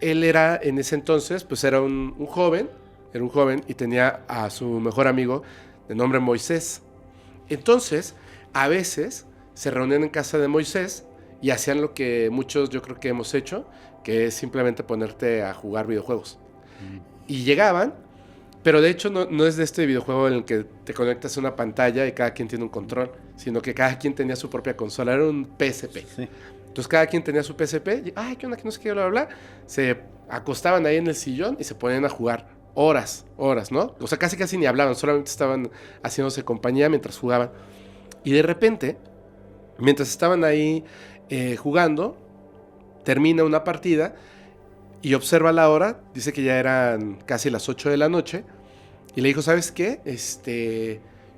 él era en ese entonces, pues era un joven y tenía a su mejor amigo de nombre Moisés. Entonces, a veces se reunían en casa de Moisés y hacían lo que muchos yo creo que hemos hecho, que es simplemente ponerte a jugar videojuegos. Y llegaban, pero de hecho no es de este videojuego en el que te conectas a una pantalla y cada quien tiene un control, sino que cada quien tenía su propia consola, era un PSP. Sí. Entonces cada quien tenía su PSP, y, ay, ¿qué onda? Que no sé qué, bla, bla, bla. Se acostaban ahí en el sillón y se ponían a jugar horas, ¿no? O sea, casi ni hablaban, solamente estaban haciéndose compañía mientras jugaban. Y de repente, mientras estaban ahí jugando, termina una partida y observa la hora, dice que ya eran casi las 8 de la noche, y le dijo, ¿sabes qué?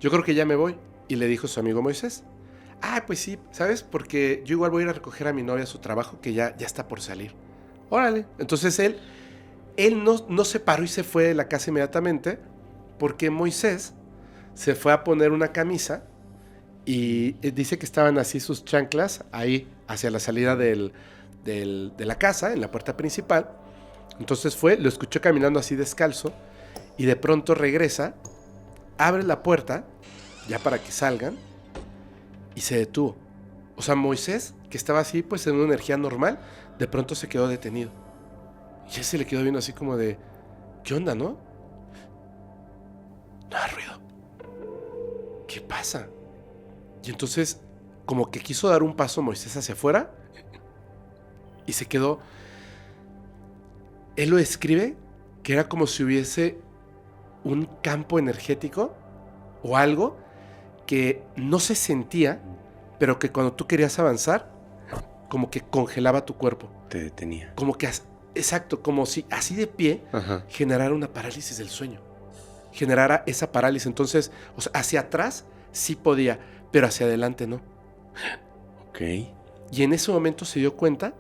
Yo creo que ya me voy. Y le dijo su amigo Moisés, pues sí, ¿sabes? Porque yo igual voy a ir a recoger a mi novia a su trabajo, que ya está por salir. Órale. Entonces él no se paró y se fue de la casa inmediatamente, porque Moisés se fue a poner una camisa y dice que estaban así sus chanclas ahí hacia la salida de la casa, en la puerta principal. Entonces lo escuchó caminando así descalzo y de pronto regresa, abre la puerta ya para que salgan y se detuvo. O sea, Moisés, que estaba así pues en una energía normal, de pronto se quedó detenido. Y él se le quedó viendo así como de, ¿qué onda, no? No hagas ruido. ¿Qué pasa? Y entonces, como que quiso dar un paso Moisés hacia afuera y se quedó. Él lo describe que era como si hubiese un campo energético o algo que no se sentía, pero que cuando tú querías avanzar, como que congelaba tu cuerpo. Te detenía. Como que, exacto, como si así de pie, Ajá, generara una parálisis del sueño. Generara esa parálisis. Entonces, o sea, hacia atrás sí podía, pero hacia adelante no. ok. Y en ese momento se dio cuenta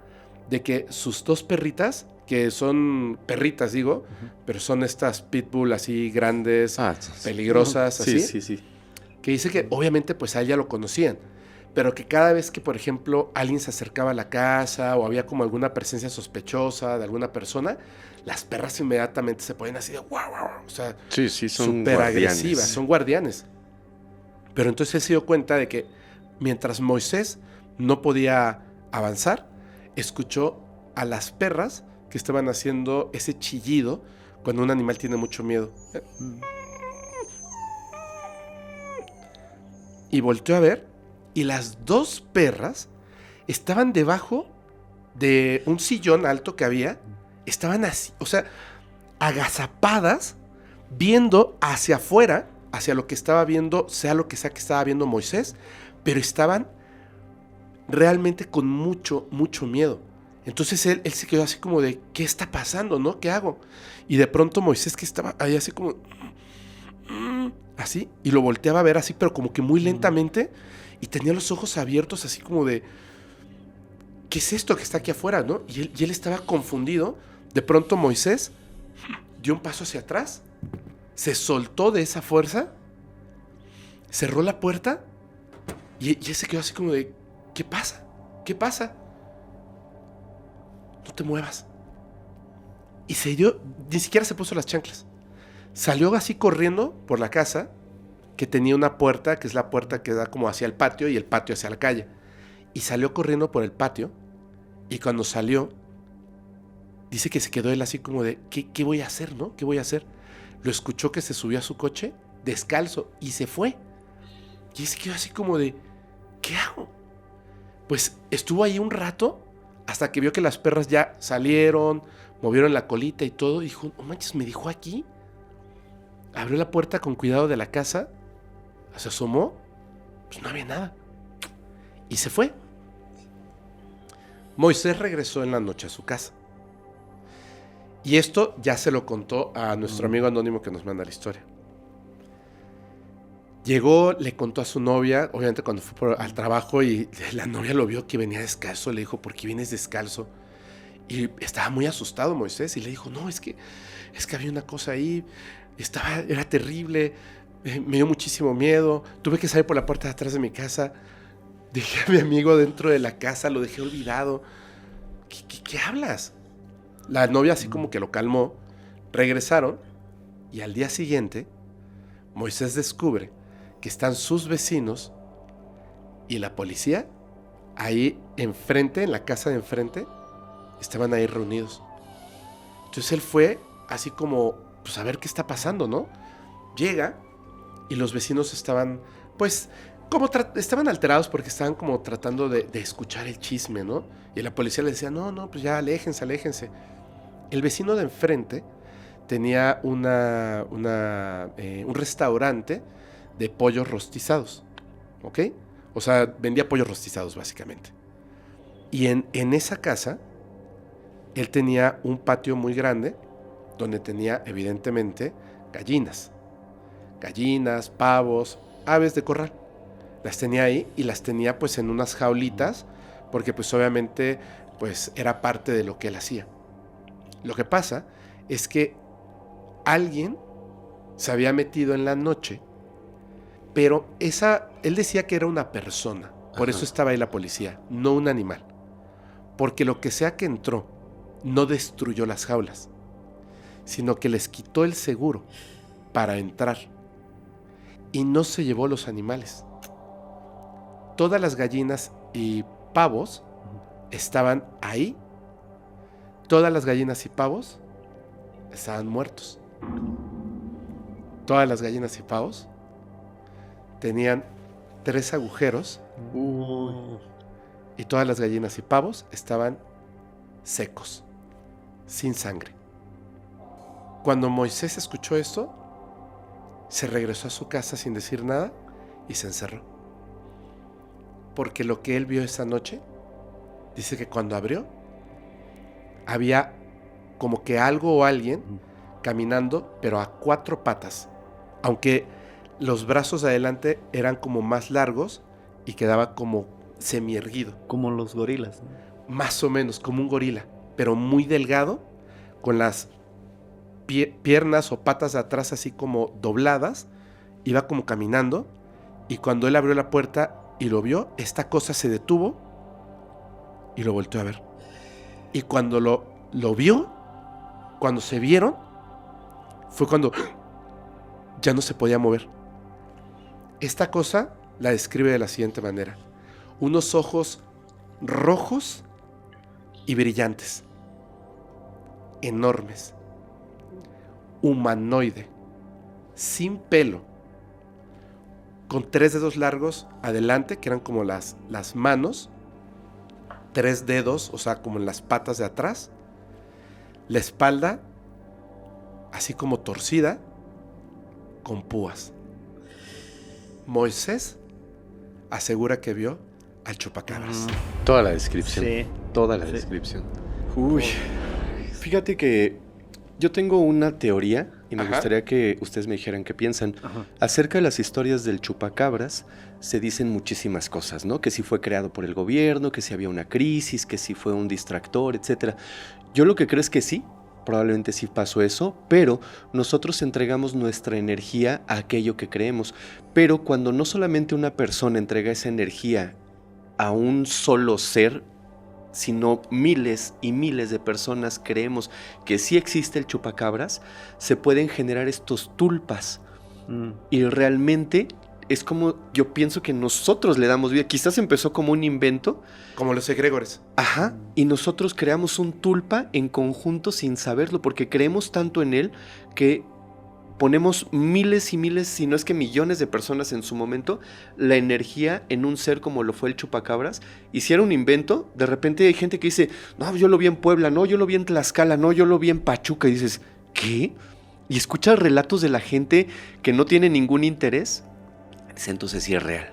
de que sus dos perritas, que son perritas, digo, pero son estas pitbull así grandes, peligrosas, así. Sí. Que dice que obviamente pues a ella lo conocían, pero que cada vez que, por ejemplo, alguien se acercaba a la casa o había como alguna presencia sospechosa de alguna persona, las perras inmediatamente se ponen así de guau, guau, o sea, Sí, son súper guardianes. agresivas, son guardianes. Pero entonces él se dio cuenta de que mientras Moisés no podía avanzar, escuchó a las perras que estaban haciendo ese chillido cuando un animal tiene mucho miedo. Y volteó a ver, y las dos perras estaban debajo de un sillón alto que había, estaban así, o sea, agazapadas, viendo hacia afuera, hacia lo que estaba viendo, sea lo que sea que estaba viendo Moisés, pero estaban realmente con mucho miedo. Entonces él se quedó así como de, ¿qué está pasando, no? ¿Qué hago? Y de pronto Moisés, que estaba ahí así como, así, y lo volteaba a ver así, pero como que muy lentamente, y tenía los ojos abiertos así como de, ¿qué es esto que está aquí afuera, no? Y él estaba confundido. De pronto Moisés dio un paso hacia atrás, se soltó de esa fuerza, cerró la puerta, y él se quedó así como de, ¿qué pasa? ¿Qué pasa? No te muevas. Y se dio, ni siquiera se puso las chanclas. Salió así corriendo por la casa, que tenía una puerta, que es la puerta que da como hacia el patio y el patio hacia la calle. Y salió corriendo por el patio, y cuando salió, dice que se quedó él así como de, ¿qué voy a hacer, no? ¿Qué voy a hacer? Lo escuchó que se subió a su coche, descalzo, y se fue. Y se quedó así como de, ¿qué hago? Pues estuvo ahí un rato, hasta que vio que las perras ya salieron, movieron la colita y todo, y dijo, no manches, ¿me dejó aquí? Abrió la puerta con cuidado de la casa, se asomó, pues no había nada. Y se fue. Moisés regresó en la noche a su casa. Y esto ya se lo contó a nuestro amigo anónimo que nos manda la historia. Llegó, le contó a su novia, obviamente cuando fue al trabajo, y la novia lo vio que venía descalzo, le dijo, ¿por qué vienes descalzo? Y estaba muy asustado Moisés y le dijo, no, es que había una cosa ahí, era terrible, me dio muchísimo miedo, tuve que salir por la puerta de atrás de mi casa. Dejé a mi amigo dentro de la casa, lo dejé olvidado. ¿Qué hablas? La novia así como que lo calmó. Regresaron y al día siguiente Moisés descubre que están sus vecinos y la policía ahí enfrente, en la casa de enfrente, estaban ahí reunidos. Entonces él fue así como, pues a ver qué está pasando, ¿no? Llega y los vecinos estaban, pues, como estaban alterados porque estaban como tratando de escuchar el chisme, ¿no? Y la policía les decía, no, pues ya aléjense. El vecino de enfrente tenía un restaurante de pollos rostizados, ¿ok? O sea, vendía pollos rostizados básicamente. Y en esa casa, él tenía un patio muy grande donde tenía evidentemente gallinas, pavos, aves de corral. Las tenía ahí y las tenía pues en unas jaulitas porque pues obviamente pues era parte de lo que él hacía. Lo que pasa es que alguien se había metido en la noche, pero él decía que era una persona, por eso estaba ahí la policía, no un animal. Porque lo que sea que entró no destruyó las jaulas, sino que les quitó el seguro para entrar y no se llevó los animales. Todas las gallinas y pavos estaban ahí. Todas las gallinas y pavos estaban muertos. Todas las gallinas y pavos tenían 3 agujeros. Y todas las gallinas y pavos estaban secos, sin sangre. Cuando Moisés escuchó esto, se regresó a su casa sin decir nada y se encerró. Porque lo que él vio esa noche, dice que cuando abrió, había como que algo o alguien caminando, pero a 4 patas. Aunque los brazos de adelante eran como más largos y quedaba como semierguido. Como los gorilas, ¿no? Más o menos, como un gorila, pero muy delgado, con las piernas o patas de atrás así como dobladas. Iba como caminando y cuando él abrió la puerta y lo vio, esta cosa se detuvo y lo volteó a ver. Y cuando lo vio, cuando se vieron, fue cuando ya no se podía mover. Esta cosa la describe de la siguiente manera: unos ojos rojos y brillantes, enormes, humanoide, sin pelo, con 3 dedos largos adelante, que eran como las manos, 3 dedos, o sea, como en las patas de atrás, la espalda así como torcida, con púas. Moisés asegura que vio al chupacabras. Toda la descripción. Sí. Toda la descripción. Uy. Fíjate que yo tengo una teoría y me gustaría que ustedes me dijeran qué piensan. Acerca de las historias del chupacabras, se dicen muchísimas cosas, ¿no? Que si fue creado por el gobierno, que si había una crisis, que si fue un distractor, etc. Yo lo que creo es que sí, probablemente sí pasó eso, pero nosotros entregamos nuestra energía a aquello que creemos. Pero cuando no solamente una persona entrega esa energía a un solo ser, sino miles y miles de personas creemos que sí existe el chupacabras, se pueden generar estos tulpas. Y realmente es como, yo pienso que nosotros le damos vida. Quizás empezó como un invento. Como los egregores. Ajá, y nosotros creamos un tulpa en conjunto sin saberlo, porque creemos tanto en él que ponemos miles y miles, si no es que millones de personas en su momento, la energía en un ser como lo fue el chupacabras. Y si era un invento, de repente hay gente que dice, no, yo lo vi en Puebla, no, yo lo vi en Tlaxcala, no, yo lo vi en Pachuca. Y dices, ¿qué? Y escuchas relatos de la gente que no tiene ningún interés. Entonces sí es real.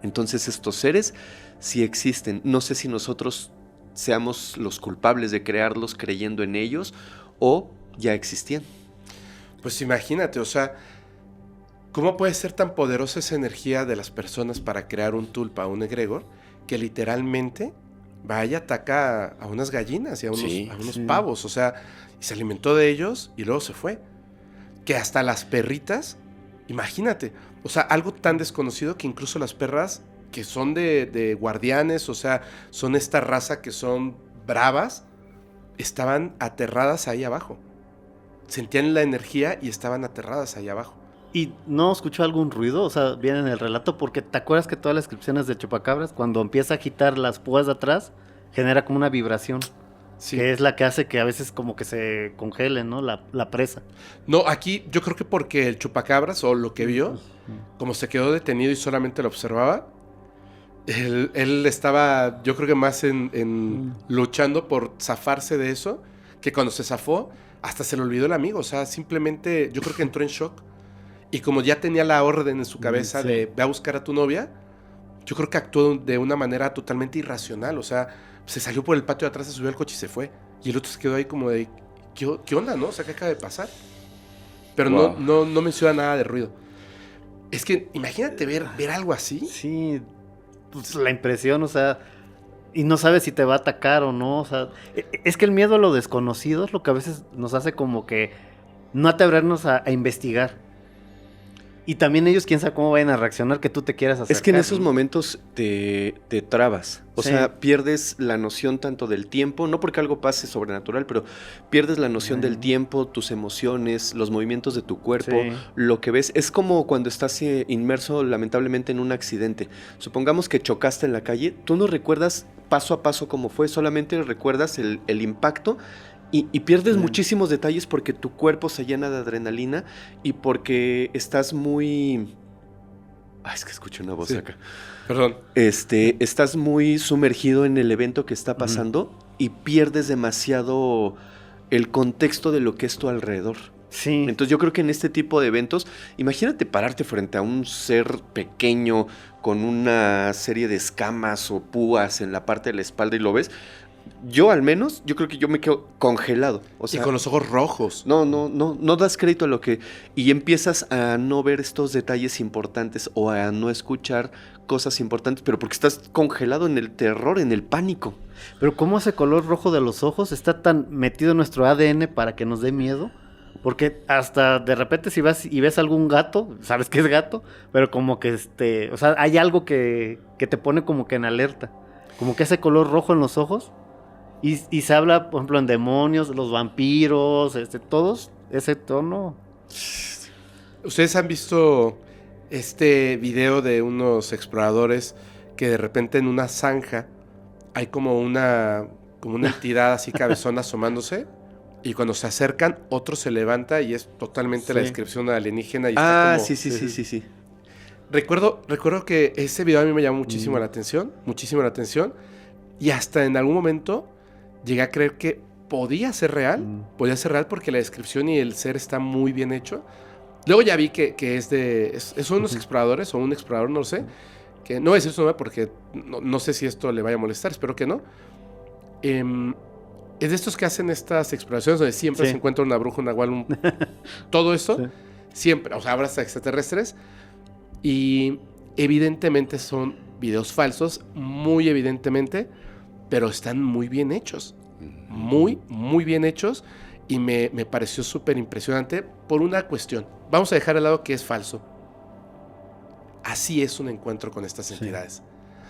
Entonces estos seres sí existen. No sé si nosotros seamos los culpables de crearlos creyendo en ellos o ya existían. Pues imagínate, o sea, ¿cómo puede ser tan poderosa esa energía de las personas para crear un tulpa, un egregor, que literalmente va y ataca a unas gallinas y a unos pavos? O sea, y se alimentó de ellos y luego se fue. Que hasta las perritas, imagínate, o sea, algo tan desconocido que incluso las perras que son de guardianes, o sea, son esta raza que son bravas, estaban aterradas ahí abajo. Sentían la energía y estaban aterradas ahí abajo. ¿Y no escuchó algún ruido? O sea, viene en el relato, porque ¿te acuerdas que todas las descripciones de chupacabras, cuando empieza a agitar las púas de atrás, genera como una vibración? Sí. Que es la que hace que a veces como que se congele, ¿no? La presa. No, aquí yo creo que porque el chupacabras, o lo que vio, como se quedó detenido y solamente lo observaba, él estaba, yo creo que más en luchando por zafarse de eso, que cuando se zafó, hasta se le olvidó el amigo. O sea, simplemente yo creo que entró en shock. Y como ya tenía la orden en su cabeza Sí. de ve a buscar a tu novia, yo creo que actuó de una manera totalmente irracional. O sea, se salió por el patio de atrás, se subió al coche y se fue. Y el otro se quedó ahí como de, ¿qué onda, no? O sea, ¿qué acaba de pasar? Pero Wow. no menciona nada de ruido. Es que imagínate ver algo así. Sí, pues la impresión, o sea, y no sabes si te va a atacar o no, o sea, es que el miedo a lo desconocido es lo que a veces nos hace como que no atrevernos a investigar. Y también ellos, quién sabe cómo vayan a reaccionar, que tú te quieras acercar. Es que en esos momentos te trabas, o Sí. sea, pierdes la noción tanto del tiempo, no porque algo pase sobrenatural, pero pierdes la noción del tiempo, tus emociones, los movimientos de tu cuerpo, Sí. lo que ves. Es como cuando estás inmerso lamentablemente en un accidente. Supongamos que chocaste en la calle, tú no recuerdas paso a paso cómo fue, solamente recuerdas el impacto. Y pierdes Sí. muchísimos detalles porque tu cuerpo se llena de adrenalina y porque estás muy... Ay, es que escuché una voz Sí. acá. Perdón. Estás muy sumergido en el evento que está pasando y pierdes demasiado el contexto de lo que es tu alrededor. Sí. Entonces yo creo que en este tipo de eventos, imagínate pararte frente a un ser pequeño con una serie de escamas o púas en la parte de la espalda y lo ves. Yo al menos, yo creo que yo me quedo congelado. O sea, Y con los ojos rojos. no das crédito a lo que... Y empiezas a no ver estos detalles importantes o a no escuchar cosas importantes, pero porque estás congelado en el terror, en el pánico. Pero cómo ese color rojo de los ojos está tan metido en nuestro ADN para que nos dé miedo. Porque hasta de repente si vas y ves algún gato, sabes que es gato, pero como que o sea, hay algo que te pone como que en alerta. Como que ese color rojo en los ojos. Y se habla, por ejemplo, en demonios, los vampiros, todos ese tono. ¿Ustedes han visto este video de unos exploradores que de repente en una zanja hay como una entidad así cabezona asomándose? Y cuando se acercan, otro se levanta y es totalmente la Sí. descripción alienígena. Y está como... Sí. Recuerdo que ese video a mí me llamó muchísimo la atención, y hasta en algún momento llegué a creer que podía ser real porque la descripción y el ser está muy bien hecho. Luego ya vi que son unos exploradores o un explorador, no lo sé, que no voy a decir su nombre porque no sé si esto le vaya a molestar, espero que no. Es de estos que hacen estas exploraciones donde siempre Sí. se encuentra una bruja, un nahual, todo esto, Sí. siempre, o sea, habrá hasta extraterrestres. Y evidentemente son videos falsos, muy evidentemente, pero están muy bien hechos. Muy, muy bien hechos. Y me pareció súper impresionante por una cuestión. Vamos a dejar de lado que es falso. Así es un encuentro con estas entidades.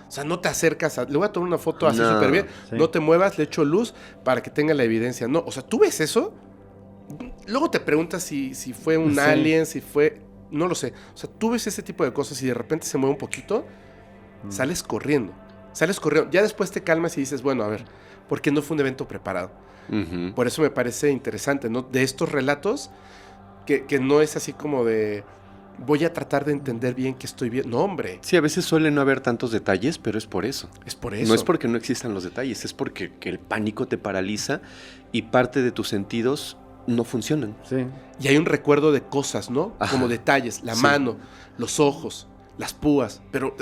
O sea, no te acercas le voy a tomar una foto así No, súper bien. sí. No te muevas, le echo luz para que tenga la evidencia. No, o sea, tú ves eso. Luego te preguntas si fue un Sí. alien, si fue... No lo sé. O sea, tú ves ese tipo de cosas y de repente se mueve un poquito, sales corriendo. Ya después te calmas y dices, bueno, a ver, ¿por qué no fue un evento preparado? Ujú. Por eso me parece interesante, ¿no? De estos relatos, que no es así como de... Voy a tratar de entender bien qué estoy viendo. No, hombre, Sí, a veces suele no haber tantos detalles, pero es por eso. es por eso. No es porque no existan los detalles, es porque que el pánico te paraliza y parte de tus sentidos no funcionan. Sí. Y hay un recuerdo de cosas, ¿no? Ajá. Como detalles, la Sí. mano, los ojos, las púas, pero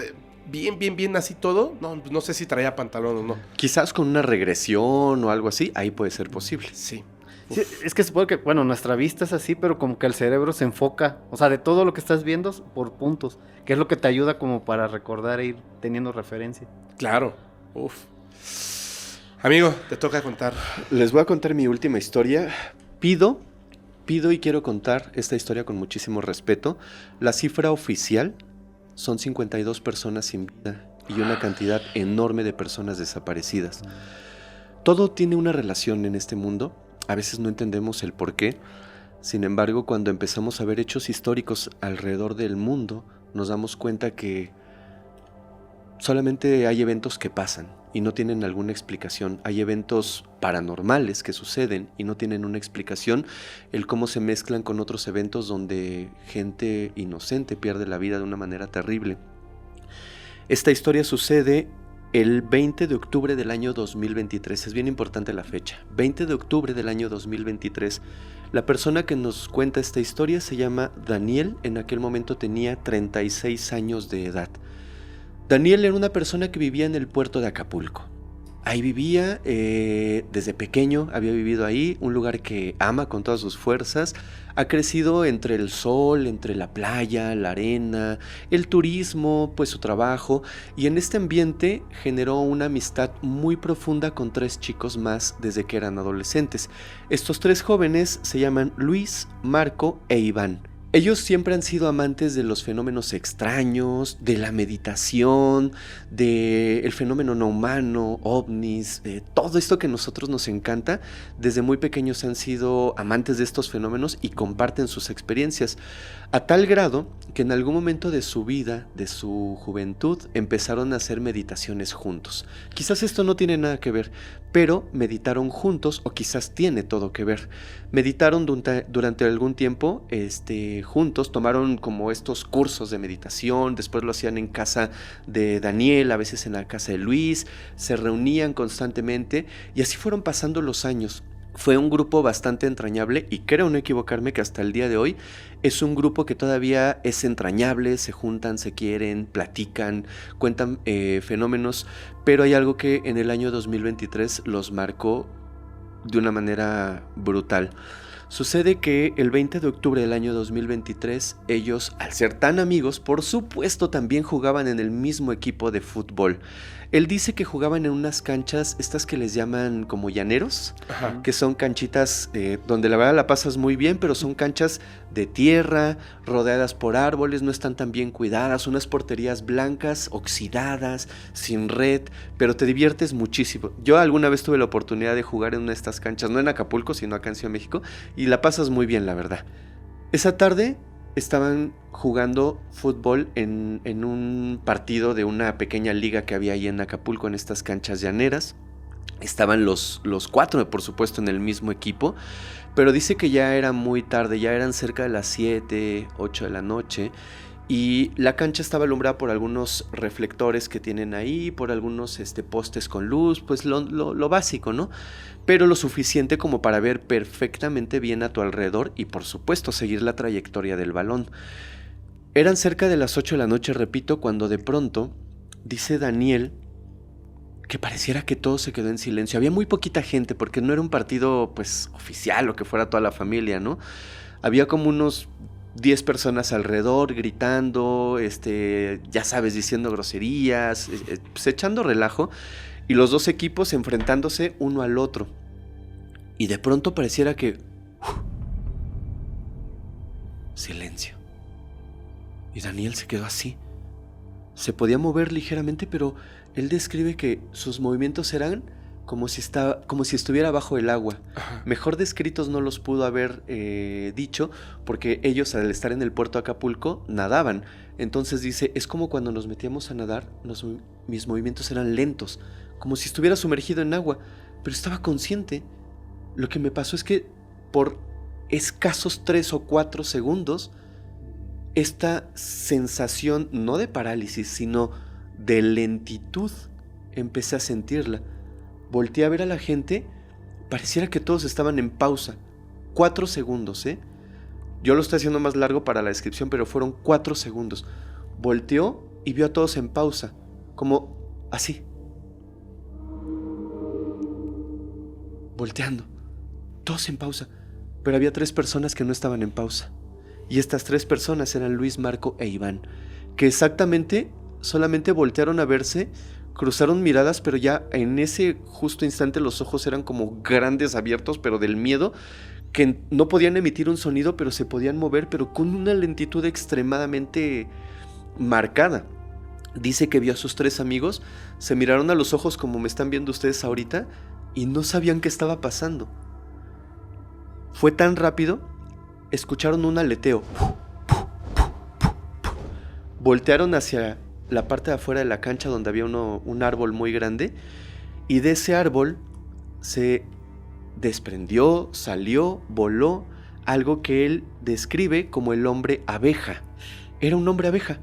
bien así todo. No sé si traía pantalón o no. Quizás con una regresión o algo así, ahí puede ser posible. Sí. Sí, es que supongo que, bueno, nuestra vista es así, pero como que el cerebro se enfoca, o sea, de todo lo que estás viendo por puntos, que es lo que te ayuda como para recordar e ir teniendo referencia. Claro. Uf. Amigo, te toca contar. Les voy a contar mi última historia. Pido y quiero contar esta historia con muchísimo respeto. La cifra oficial son 52 personas sin vida y una cantidad enorme de personas desaparecidas. Todo tiene una relación en este mundo, a veces no entendemos el por qué. Sin embargo, cuando empezamos a ver hechos históricos alrededor del mundo, nos damos cuenta que solamente hay eventos que pasan y no tienen alguna explicación. Hay eventos paranormales que suceden y no tienen una explicación. El cómo se mezclan con otros eventos donde gente inocente pierde la vida de una manera terrible. Esta historia sucede el 20 de octubre del año 2023. Es bien importante la fecha. 20 de octubre del año 2023. La persona que nos cuenta esta historia se llama Daniel. En aquel momento tenía 36 años de edad. Daniel era una persona que vivía en el puerto de Acapulco. Ahí vivía, desde pequeño había vivido ahí, un lugar que ama con todas sus fuerzas. Ha crecido entre el sol, entre la playa, la arena, el turismo, pues su trabajo. Y en este ambiente generó una amistad muy profunda con 3 chicos más desde que eran adolescentes. Estos 3 jóvenes se llaman Luis, Marco e Iván. Ellos siempre han sido amantes de los fenómenos extraños, de la meditación, del fenómeno no humano, ovnis, todo esto que a nosotros nos encanta. Desde muy pequeños han sido amantes de estos fenómenos y comparten sus experiencias, a tal grado que en algún momento de su vida, de su juventud, empezaron a hacer meditaciones juntos. Quizás esto no tiene nada que ver, pero meditaron juntos, o quizás tiene todo que ver. Meditaron durante algún tiempo juntos, tomaron como estos cursos de meditación, después lo hacían en casa de Daniel, a veces en la casa de Luis, se reunían constantemente y así fueron pasando los años. Fue un grupo bastante entrañable y creo no equivocarme que hasta el día de hoy es un grupo que todavía es entrañable, se juntan, se quieren, platican, cuentan fenómenos, pero hay algo que en el año 2023 los marcó de una manera brutal. Sucede que el 20 de octubre del año 2023, ellos, al ser tan amigos, por supuesto también jugaban en el mismo equipo de fútbol. Él dice que jugaban en unas canchas, estas que les llaman como llaneros, Ajá. que son canchitas donde la verdad la pasas muy bien, pero son canchas de tierra, rodeadas por árboles, no están tan bien cuidadas, unas porterías blancas, oxidadas, sin red, pero te diviertes muchísimo. Yo alguna vez tuve la oportunidad de jugar en una de estas canchas, no en Acapulco, sino acá en Ciudad de México, y la pasas muy bien, la verdad. Esa tarde estaban jugando fútbol en un partido de una pequeña liga que había ahí en Acapulco, en estas canchas llaneras. Estaban los 4, por supuesto, en el mismo equipo, pero dice que ya era muy tarde, ya eran cerca de las 7, 8 de la noche, y la cancha estaba alumbrada por algunos reflectores que tienen ahí, por algunos postes con luz, pues lo básico, ¿no? Pero lo suficiente como para ver perfectamente bien a tu alrededor y, por supuesto, seguir la trayectoria del balón. Eran cerca de las 8 de la noche, repito, cuando de pronto dice Daniel que pareciera que todo se quedó en silencio. Había muy poquita gente porque no era un partido pues oficial o que fuera toda la familia, ¿no? Había como unos 10 personas alrededor gritando, ya sabes, diciendo groserías, pues echando relajo, y los 2 equipos enfrentándose uno al otro. Y de pronto pareciera que silencio. Y Daniel se quedó así. Se podía mover ligeramente, pero él describe que sus movimientos eran como si estuviera bajo el agua. Ajá. Mejor descritos no los pudo haber dicho, porque ellos, al estar en el puerto de Acapulco, nadaban. Entonces dice, es como cuando nos metíamos a nadar, mis movimientos eran lentos, como si estuviera sumergido en agua, pero estaba consciente. Lo que me pasó es que por escasos 3 o 4 segundos, esta sensación no de parálisis, sino de lentitud, empecé a sentirla. Volteé a ver a la gente, pareciera que todos estaban en pausa. 4 segundos, ¿eh? Yo lo estoy haciendo más largo para la descripción, pero fueron 4 segundos. Volteó y vio a todos en pausa, como así. Volteando, todos en pausa, pero había 3 personas que no estaban en pausa. Y estas 3 personas eran Luis, Marco e Iván, que exactamente solamente voltearon a verse, cruzaron miradas, pero ya en ese justo instante los ojos eran como grandes abiertos, pero del miedo, que no podían emitir un sonido, pero se podían mover, pero con una lentitud extremadamente marcada. Dice que vio a sus 3 amigos, se miraron a los ojos como me están viendo ustedes ahorita y no sabían qué estaba pasando. Fue tan rápido, escucharon un aleteo. Voltearon hacia la parte de afuera de la cancha donde había un árbol muy grande y de ese árbol se desprendió, salió, voló algo que él describe como el hombre abeja. Era un hombre abeja.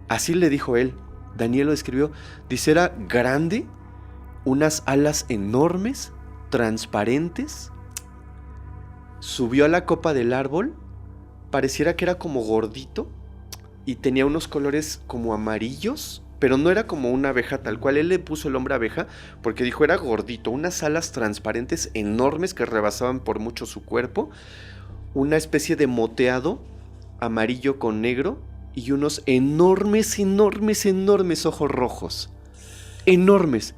Así le dijo él. Daniel lo describió. Dice, era grande, unas alas enormes, transparentes. Subió a la copa del árbol. Pareciera que era como gordito y tenía unos colores como amarillos, pero no era como una abeja tal cual. Él le puso el hombre abeja porque dijo era gordito, unas alas transparentes enormes que rebasaban por mucho su cuerpo, una especie de moteado amarillo con negro y unos enormes ojos rojos, enormes,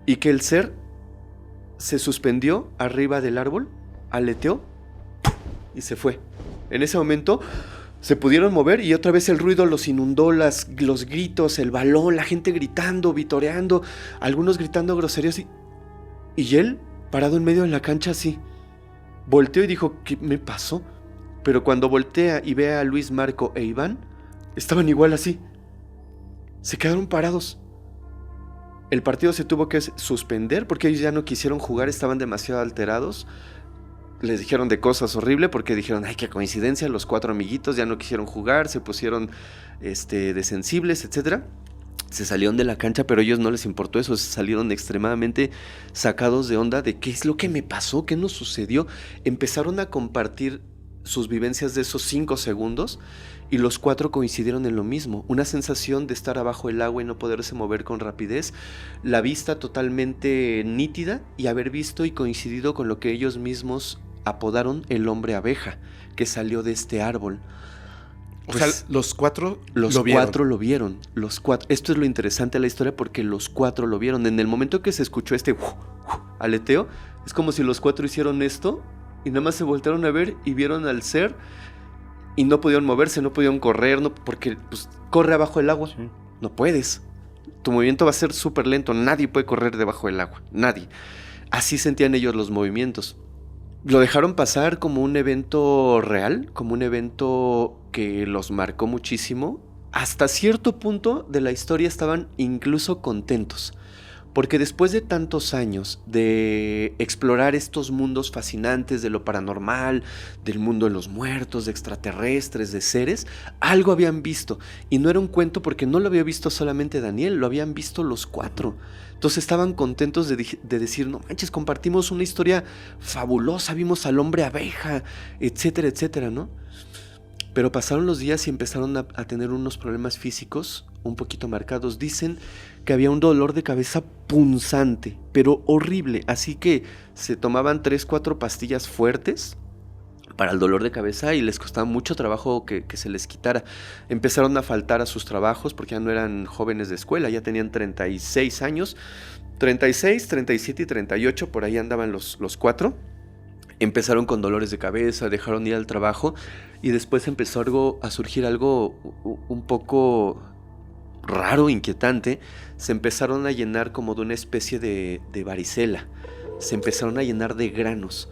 y que el ser se suspendió arriba del árbol, aleteó y se fue. En ese momento se pudieron mover y otra vez el ruido los inundó, los gritos, el balón, la gente gritando, vitoreando, algunos gritando groserías y él parado en medio de la cancha así. Volteó y dijo, ¿qué me pasó? Pero cuando voltea y ve a Luis, Marco e Iván, estaban igual así. Se quedaron parados. El partido se tuvo que suspender porque ellos ya no quisieron jugar, estaban demasiado alterados. Les dijeron de cosas horribles porque dijeron, ay, qué coincidencia, los 4 amiguitos ya no quisieron jugar, se pusieron de sensibles, etc. Se salieron de la cancha, pero a ellos no les importó eso, salieron extremadamente sacados de onda de qué es lo que me pasó, qué nos sucedió. Empezaron a compartir sus vivencias de esos 5 segundos y los 4 coincidieron en lo mismo, una sensación de estar abajo del agua y no poderse mover con rapidez, la vista totalmente nítida y haber visto y coincidido con lo que ellos mismos apodaron el hombre abeja, que salió de este árbol. O sea, los 4 los lo vieron. 4 lo vieron. Los 4. Esto es lo interesante de la historia porque los 4 lo vieron. En el momento que se escuchó aleteo, es como si los 4 hicieron esto y nada más se voltearon a ver y vieron al ser y no podían moverse, no podían correr, porque pues, corre abajo del agua. Sí. No puedes. Tu movimiento va a ser súper lento. Nadie puede correr debajo del agua. Nadie. Así sentían ellos los movimientos. Lo dejaron pasar como un evento real, como un evento que los marcó muchísimo. Hasta cierto punto de la historia estaban incluso contentos, porque después de tantos años de explorar estos mundos fascinantes de lo paranormal, del mundo de los muertos, de extraterrestres, de seres, algo habían visto. Y no era un cuento porque no lo había visto solamente Daniel, lo habían visto los 4. Entonces estaban contentos de decir, no manches, compartimos una historia fabulosa, vimos al hombre abeja, etcétera, etcétera, ¿no? Pero pasaron los días y empezaron a tener unos problemas físicos un poquito marcados. Dicen que había un dolor de cabeza punzante, pero horrible. Así que se tomaban 3-4 pastillas fuertes para el dolor de cabeza y les costaba mucho trabajo que se les quitara. Empezaron a faltar a sus trabajos porque ya no eran jóvenes de escuela, ya tenían 36 años. 36, 37 y 38, por ahí andaban los 4. Empezaron con dolores de cabeza, dejaron ir al trabajo y después empezó a surgir algo un poco raro, inquietante. Se empezaron a llenar como de una especie de varicela. Se empezaron a llenar de granos.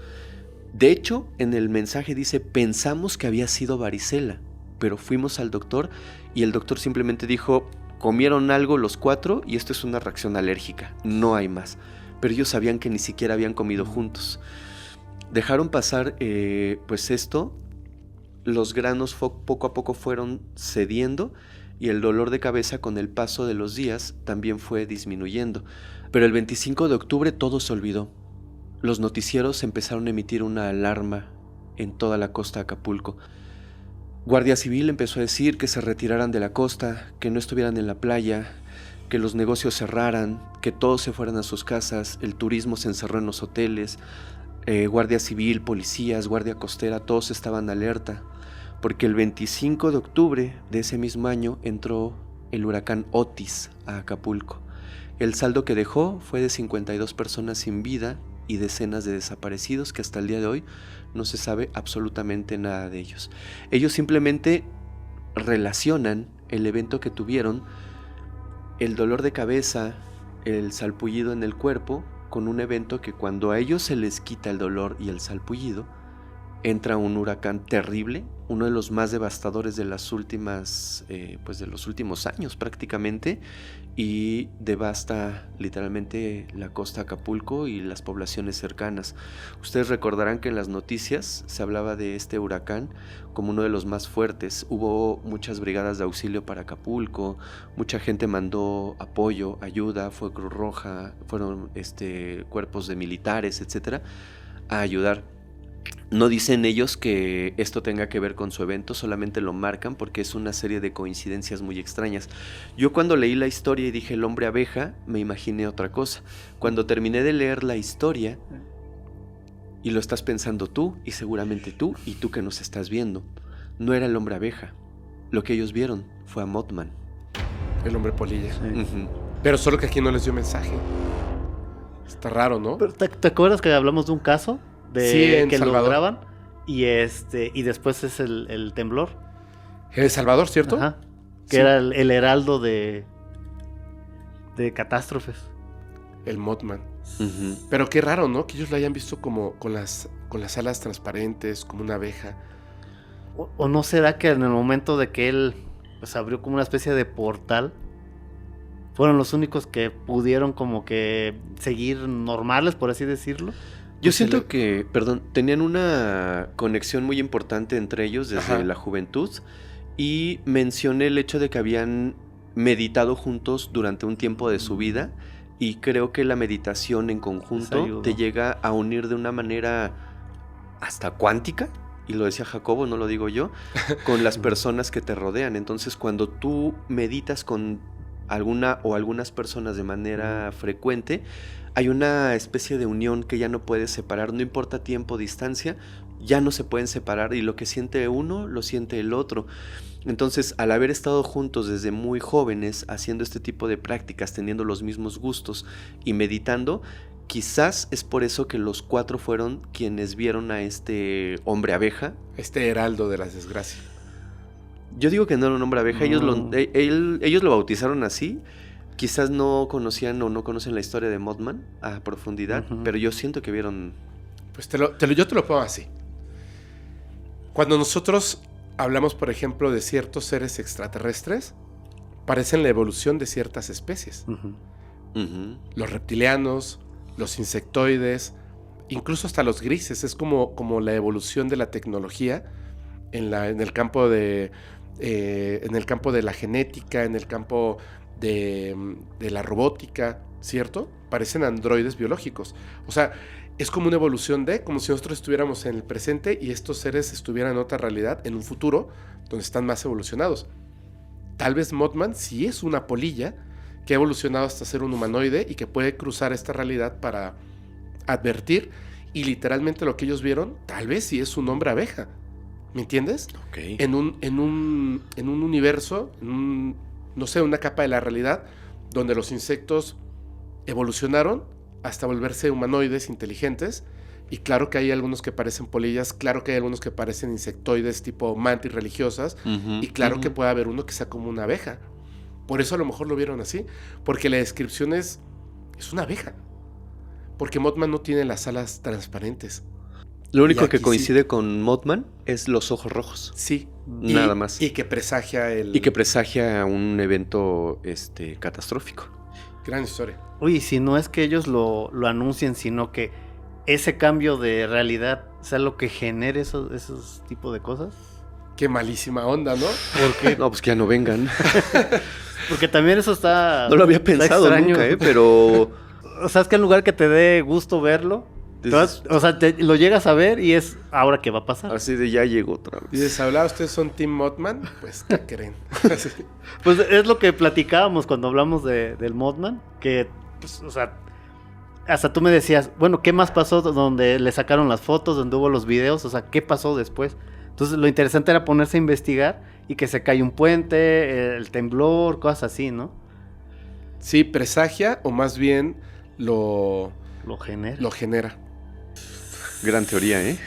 De hecho, en el mensaje dice, pensamos que había sido varicela, pero fuimos al doctor y el doctor simplemente dijo, comieron algo los 4 y esto es una reacción alérgica, no hay más. Pero ellos sabían que ni siquiera habían comido juntos. Dejaron pasar pues esto, los granos poco a poco fueron cediendo y el dolor de cabeza con el paso de los días también fue disminuyendo. Pero el 25 de octubre todo se olvidó. Los noticieros empezaron a emitir una alarma en toda la costa de Acapulco. Guardia Civil empezó a decir que se retiraran de la costa, que no estuvieran en la playa, que los negocios cerraran, que todos se fueran a sus casas, el turismo se encerró en los hoteles. Guardia Civil, policías, guardia costera, todos estaban alerta, porque el 25 de octubre de ese mismo año entró el huracán Otis a Acapulco. El saldo que dejó fue de 52 personas sin vida y decenas de desaparecidos que hasta el día de hoy no se sabe absolutamente nada de ellos. Ellos simplemente relacionan el evento que tuvieron el dolor de cabeza, el salpullido en el cuerpo, con un evento que cuando a ellos se les quita el dolor y el salpullido, entra un huracán terrible, uno de los más devastadores de las últimas, pues de los últimos años prácticamente, y devasta literalmente la costa de Acapulco y las poblaciones cercanas. Ustedes recordarán que en las noticias se hablaba de este huracán como uno de los más fuertes. Hubo muchas brigadas de auxilio para Acapulco, mucha gente mandó apoyo, ayuda, fue Cruz Roja, fueron cuerpos de militares, etcétera, a ayudar. No dicen ellos que esto tenga que ver con su evento, solamente lo marcan porque es una serie de coincidencias muy extrañas. Yo cuando leí la historia y dije el hombre abeja, me imaginé otra cosa. Cuando terminé de leer la historia, y lo estás pensando tú, y seguramente tú, y tú que nos estás viendo, no era el hombre abeja. Lo que ellos vieron fue a Mothman. El hombre polilla. Sí. Uh-huh. Pero solo que aquí no les dio mensaje. Está raro, ¿no? Pero ¿te acuerdas que hablamos de un caso? Sí, en que Salvador. lo graban y después es el temblor. En El Salvador, ¿cierto? Ajá. Que Sí. era el heraldo de catástrofes. El Mothman. Uh-huh. Pero qué raro, ¿no? Que ellos lo hayan visto como con las alas transparentes, como una abeja. O no será que en el momento de que él pues abrió como una especie de portal, fueron los únicos que pudieron como que seguir normales, por así decirlo? Yo siento que, perdón, tenían una conexión muy importante entre ellos desde Ajá. la juventud, y mencioné el hecho de que habían meditado juntos durante un tiempo de su vida, y creo que la meditación en Les conjunto ayudó. te llega a unir de una manera hasta cuántica, y lo decía Jacobo, no lo digo yo, con las personas que te rodean. Entonces, cuando tú meditas con alguna o algunas personas de manera frecuente, hay una especie de unión que ya no puedes separar, no importa tiempo, distancia, ya no se pueden separar, y lo que siente uno, lo siente el otro. Entonces, al haber estado juntos desde muy jóvenes, haciendo este tipo de prácticas, teniendo los mismos gustos y meditando, quizás es por eso que los 4 fueron quienes vieron a este hombre abeja. Este heraldo de las desgracias. Yo digo que no era un hombre abeja, No. ellos lo bautizaron así. Quizás no conocían o no conocen la historia de Mothman a profundidad, Ujú. pero yo siento que vieron... Pues yo te lo pongo así. Cuando nosotros hablamos, por ejemplo, de ciertos seres extraterrestres, parecen la evolución de ciertas especies. Ujú. Ujú. Los reptilianos, los insectoides, incluso hasta los grises. Es como la evolución de la tecnología en el campo de la genética, en el campo de la robótica, ¿cierto? Parecen androides biológicos. O sea, es como una evolución como si nosotros estuviéramos en el presente y estos seres estuvieran en otra realidad, en un futuro, donde están más evolucionados. Tal vez Mothman sí es una polilla que ha evolucionado hasta ser un humanoide y que puede cruzar esta realidad para advertir, y literalmente lo que ellos vieron, tal vez sí es un hombre abeja. ¿Me entiendes? Ok. En un universo, no sé, una capa de la realidad donde los insectos evolucionaron hasta volverse humanoides inteligentes, y claro que hay algunos que parecen polillas, claro que hay algunos que parecen insectoides tipo mantis religiosas, Ujú, y claro que ujú. puede haber uno que sea como una abeja. Por eso a lo mejor lo vieron así, porque la descripción es una abeja, porque Mothman no tiene las alas transparentes. Lo único Y que aquí coincide con Mothman es los ojos rojos. Sí. Nada más. Y que presagia Y que presagia un evento catastrófico. Gran historia. Oye, si no es que ellos lo anuncien, sino que ese cambio de realidad sea lo que genere esos tipos de cosas. Qué malísima onda, ¿no? Porque, No, pues que ya no vengan. porque también eso está... No lo había está pensado extraño. nunca, pero... O sea, es que en lugar que te dé gusto verlo, Dices- o sea, lo llegas a ver y es ahora qué va a pasar. Así de ya llegó otra vez. Dices, ¿hablaba ustedes son Team Mothman? Pues, ¿qué creen? Sí. Pues es lo que platicábamos cuando hablamos del Mothman, que, pues, o sea, hasta tú me decías, bueno, ¿qué más pasó donde le sacaron las fotos, donde hubo los videos? O sea, ¿qué pasó después? Entonces lo interesante era ponerse a investigar y que se cae un puente, el temblor, cosas así, ¿no? Sí, presagia, o más bien lo Lo genera. Gran teoría, ¿eh?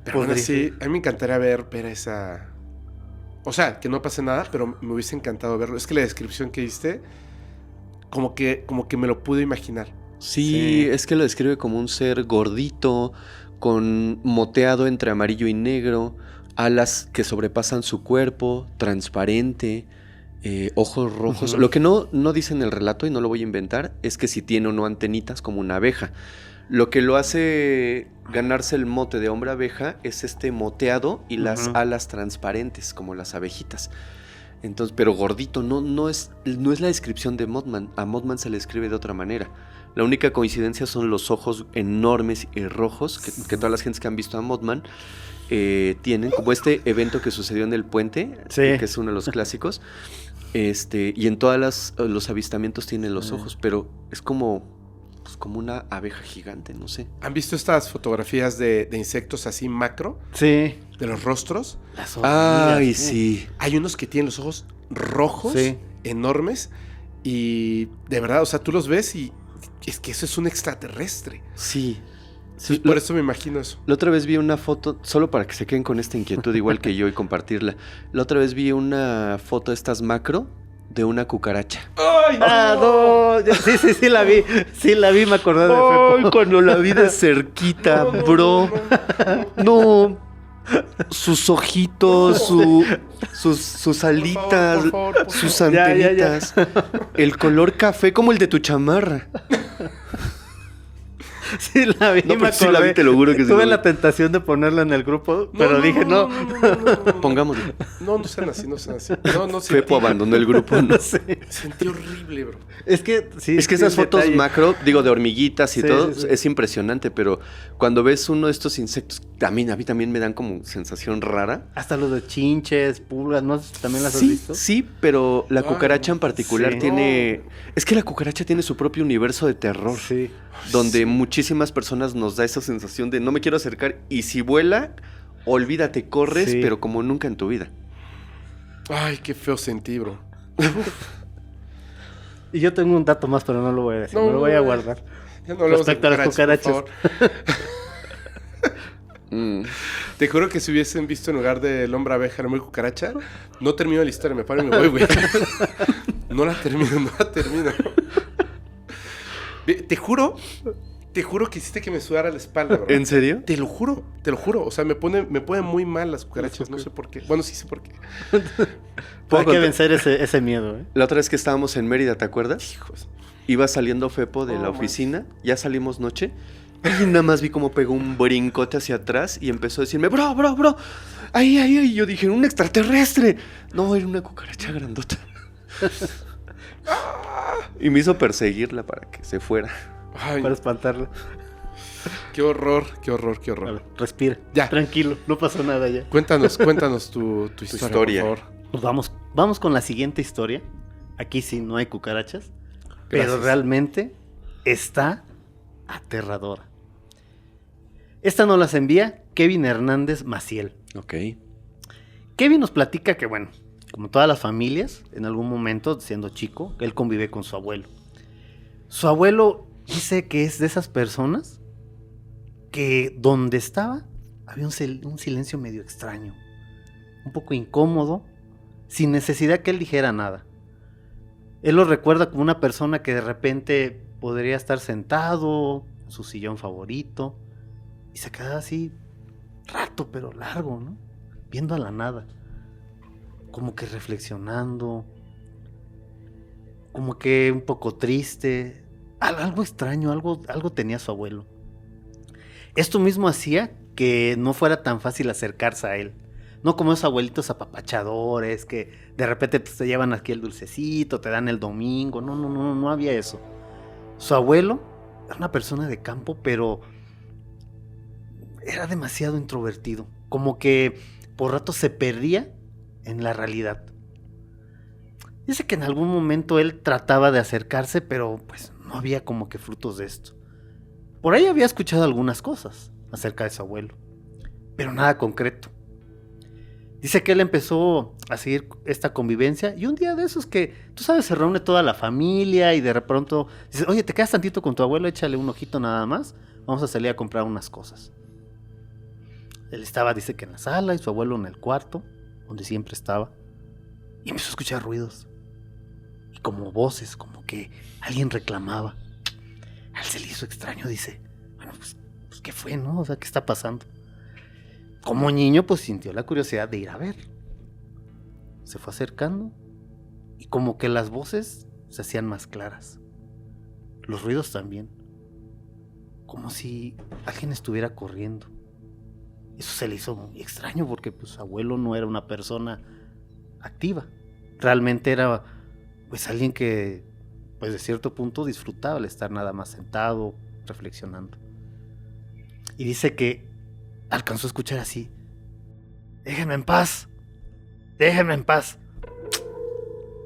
Pero aún Podría así, ser. a mí me encantaría ver esa... O sea, que no pase nada, pero me hubiese encantado verlo. Es que la descripción que diste como que me lo pude imaginar. Sí, es que lo describe como un ser gordito, con moteado entre amarillo y negro, alas que sobrepasan su cuerpo, transparente, ojos rojos. Ujú. Lo que no dice en el relato, y no lo voy a inventar, es que si tiene o no antenitas como una abeja. Lo que lo hace ganarse el mote de hombre abeja es este moteado y las Ujú. alas transparentes, como las abejitas. Entonces, pero gordito, no es la descripción de Mothman. A Mothman se le escribe de otra manera. La única coincidencia son los ojos enormes y rojos que todas las gentes que han visto a Mothman tienen, como este evento que sucedió en el puente, Sí. que es uno de los clásicos. Y en todos los avistamientos tienen los ojos, pero es como una abeja gigante, no sé. ¿Han visto estas fotografías de insectos así macro? Sí. De los rostros. Las hormigas. Ay, sí. Hay unos que tienen los ojos rojos, Sí. enormes, y de verdad, o sea, tú los ves y es que eso es un extraterrestre. Sí. Entonces, por eso me imagino eso. La otra vez vi una foto, solo para que se queden con esta inquietud igual que yo y compartirla. La otra vez vi una foto de estas macro de una cucaracha. ¡Ay, No, sí la vi. Sí la vi, me acordé de Ay, Fepo. cuando la vi de cerquita, bro. No. Sus ojitos, sus alitas, Por favor, por sus favor. Ya. antenitas. El color café como el de tu chamarra. Sí la vi, No, me pero sí acordé. la vi, te lo juro que sí Tuve la vi. la tentación de ponerla en el grupo, pero dije no. Pongámosle. No sean así, no sean así. No, Fepo abandonó el grupo, ¿no? Sí. Sentí horrible, bro. Es que sí. Es que sí, esas el fotos detalle. macro, digo, de hormiguitas y Sí, todo, sí, sí. es impresionante, pero cuando ves uno de estos insectos, a mí también me dan como sensación rara. Hasta los de chinches, pulgas, ¿no? ¿También las has Sí, visto? sí, pero la Ay, cucaracha en particular sí. tiene... Es que la cucaracha tiene su propio universo de terror, Sí. donde muchísimas personas nos da esa sensación de no me quiero acercar y si vuela, olvídate, corres, Sí. pero como nunca en tu vida. Ay, qué feo sentí, bro. Y yo tengo un dato más, pero no lo voy a decir, me lo voy a guardar. Ya no hablemos de Respecto a las cucarachas. por favor. Te juro que si hubiesen visto en lugar del hombre abeja, el hombre cucaracha, no termino la historia, me paro y me voy, güey. No la termino. Te juro que hiciste que me sudara la espalda, bro. ¿En serio? Te lo juro. O sea, me pone muy mal las cucarachas, no sé por qué. Bueno, sí sé por qué. Hay que contar? vencer ese miedo, ¿eh? La otra vez que estábamos en Mérida, ¿te acuerdas? Hijos. Iba saliendo Fepo de Oh, la man. oficina, ya salimos noche, y nada más vi cómo pegó un brincote hacia atrás y empezó a decirme, bro, ahí, y yo dije, un extraterrestre. No, era una cucaracha grandota. Y me hizo perseguirla para que se fuera. Ay, Para espantarlo. qué horror. A ver, respira. Ya. Tranquilo, no pasó nada ya. Cuéntanos tu historia, historia. por favor. Pues vamos con la siguiente historia. Aquí sí no hay cucarachas, pero Gracias. realmente está aterradora. Esta nos las envía Kevin Hernández Maciel. Ok. Kevin nos platica que, bueno, como todas las familias, en algún momento, siendo chico, él convive con su abuelo. Su abuelo dice que es de esas personas que donde estaba había un silencio medio extraño, un poco incómodo, sin necesidad que él dijera nada. Él lo recuerda como una persona que de repente podría estar sentado en su sillón favorito y se quedaba así rato, pero largo, ¿no? Viendo a la nada, como que reflexionando, como que un poco triste, algo extraño, algo tenía su abuelo. Esto mismo hacía que no fuera tan fácil acercarse a él. No como esos abuelitos apapachadores que de repente pues, te llevan aquí el dulcecito, te dan el domingo. No había eso. Su abuelo era una persona de campo, pero era demasiado introvertido. Como que por rato se perdía en la realidad. Dice que en algún momento él trataba de acercarse, pero pues no había como que frutos de esto. Por ahí había escuchado algunas cosas acerca de su abuelo, pero nada concreto. Dice que él empezó a seguir esta convivencia y un día de esos que, tú sabes, se reúne toda la familia y de pronto dice, oye, ¿te quedas tantito con tu abuelo? Échale un ojito nada más, vamos a salir a comprar unas cosas. Él estaba, dice que en la sala y su abuelo en el cuarto, donde siempre estaba, y empezó a escuchar ruidos. y como voces, como que alguien reclamaba. A él se le hizo extraño, dice, bueno, pues ¿qué fue, no? O sea, ¿qué está pasando? Como niño, pues sintió la curiosidad de ir a ver. Se fue acercando y como que las voces se hacían más claras. Los ruidos también. Como si alguien estuviera corriendo. Eso se le hizo muy extraño porque pues su abuelo no era una persona activa. Realmente era pues alguien que pues de cierto punto disfrutaba el estar nada más sentado, reflexionando. Y dice que alcanzó a escuchar así: déjenme en paz, déjenme en paz.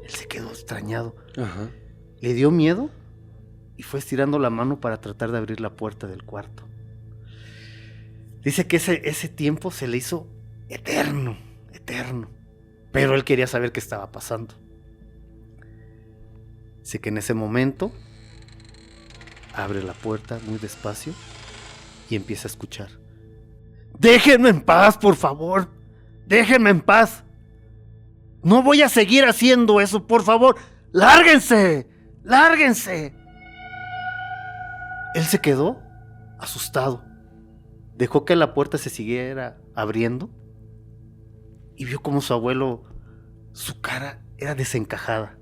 Él se quedó extrañado. Ajá. Le dio miedo y fue estirando la mano para tratar de abrir la puerta del cuarto. Dice que ese tiempo se le hizo eterno, eterno. Pero él quería saber qué estaba pasando. Dice que en ese momento abre la puerta muy despacio y empieza a escuchar: déjenme en paz, por favor. Déjenme en paz. No voy a seguir haciendo eso, por favor. ¡Lárguense! ¡Lárguense! Él se quedó asustado. Dejó que la puerta se siguiera abriendo y vio como su abuelo, su cara era desencajada.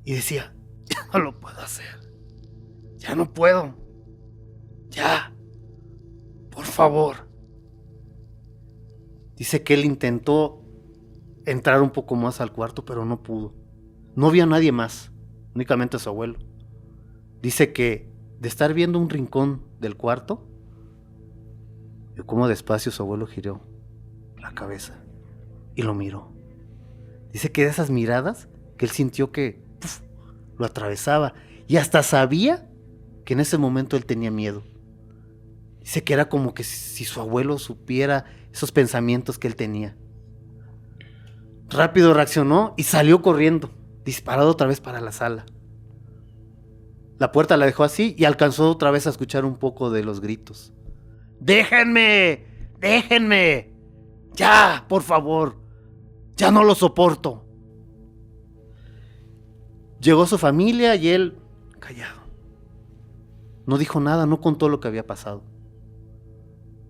Y decía: ya no lo puedo hacer. Ya no puedo. Ya. Por favor. Dice que él intentó entrar un poco más al cuarto, pero no pudo. No vio a nadie más, únicamente a su abuelo. Dice que de estar viendo un rincón del cuarto, vio cómo despacio su abuelo giró la cabeza y lo miró. Dice que de esas miradas que él sintió que lo atravesaba y hasta sabía que en ese momento él tenía miedo. Dice que era como que si su abuelo supiera esos pensamientos que él tenía. Rápido reaccionó y salió corriendo, disparado otra vez para la sala. La puerta la dejó así y alcanzó otra vez a escuchar un poco de los gritos. ¡Déjenme! ¡Déjenme! ¡Ya, por favor! ¡Ya no lo soporto! Llegó su familia y él, callado. No dijo nada, no contó lo que había pasado.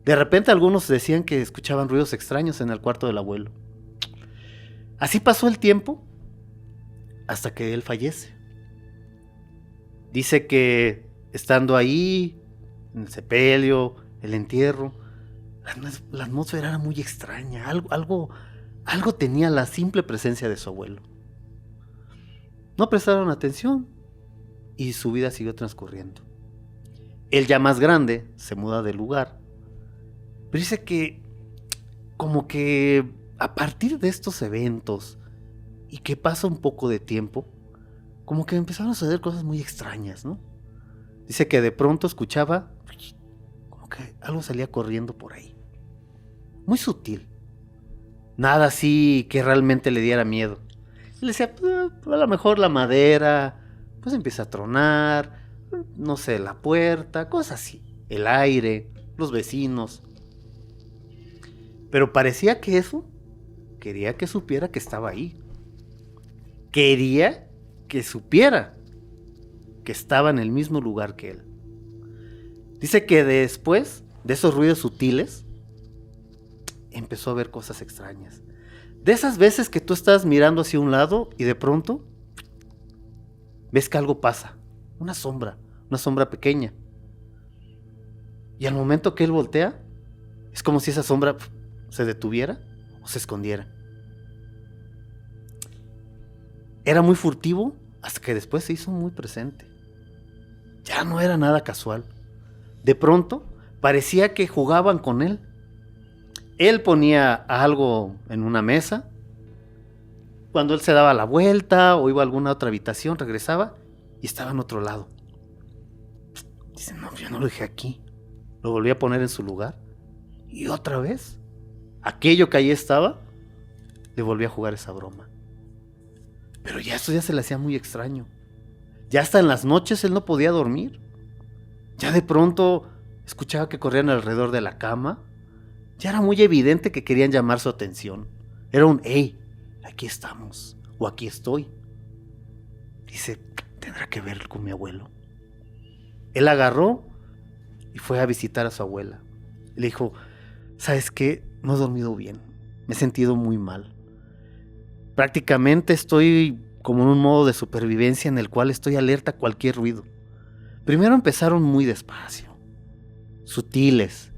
De repente algunos decían que escuchaban ruidos extraños en el cuarto del abuelo. Así pasó el tiempo hasta que él fallece. Dice que estando ahí, en el sepelio, el entierro, la atmósfera era muy extraña. Algo tenía la simple presencia de su abuelo. No prestaron atención y su vida siguió transcurriendo. Él, ya más grande, se muda de lugar. Pero dice que como que a partir de estos eventos y que pasa un poco de tiempo, como que empezaron a suceder cosas muy extrañas, ¿no? Dice que de pronto escuchaba como que algo salía corriendo por ahí. Muy sutil. Nada así que realmente le diera miedo. Y le decía, pues, a lo mejor la madera, pues empieza a tronar, no sé, la puerta, cosas así. El aire, los vecinos. Pero parecía que eso quería que supiera que estaba ahí. Quería que supiera que estaba en el mismo lugar que él. Dice que después de esos ruidos sutiles, empezó a ver cosas extrañas. De esas veces que tú estás mirando hacia un lado y de pronto ves que algo pasa. Una sombra pequeña. Y al momento que él voltea, es como si esa sombra se detuviera o se escondiera. Era muy furtivo hasta que después se hizo muy presente. Ya no era nada casual. De pronto parecía que jugaban con él. Él ponía algo en una mesa. Cuando él se daba la vuelta o iba a alguna otra habitación, regresaba y estaba en otro lado. Dice, no, yo no lo dejé aquí. Lo volví a poner en su lugar. Y otra vez, aquello que ahí estaba, le volví a jugar esa broma. Pero ya esto ya se le hacía muy extraño. Ya hasta en las noches él no podía dormir. Ya de pronto escuchaba que corrían alrededor de la cama. Ya era muy evidente que querían llamar su atención. Era un, hey, aquí estamos, o aquí estoy. Dice, ¿tendrá que ver con mi abuelo? Él agarró y fue a visitar a su abuela. Le dijo, ¿sabes qué? No he dormido bien. Me he sentido muy mal. Prácticamente estoy como en un modo de supervivencia en el cual estoy alerta a cualquier ruido. Primero empezaron muy despacio, sutiles.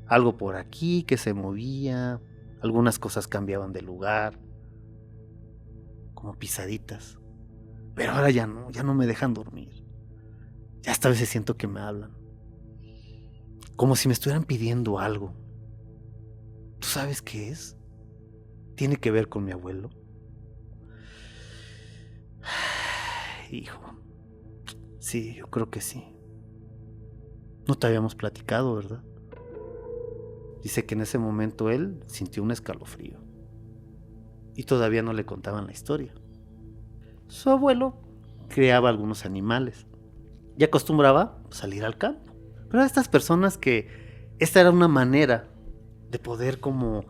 Algo por aquí que se movía, algunas cosas cambiaban de lugar, como pisaditas. Pero ahora ya no me dejan dormir. Ya esta vez siento que me hablan. Como si me estuvieran pidiendo algo. ¿Tú sabes qué es? ¿Tiene que ver con mi abuelo? Hijo, sí, yo creo que sí. No te habíamos platicado, ¿verdad? Dice que en ese momento él sintió un escalofrío. Y todavía no le contaban la historia. Su abuelo criaba algunos animales y acostumbraba salir al campo. Pero a estas personas que esta era una manera de poder como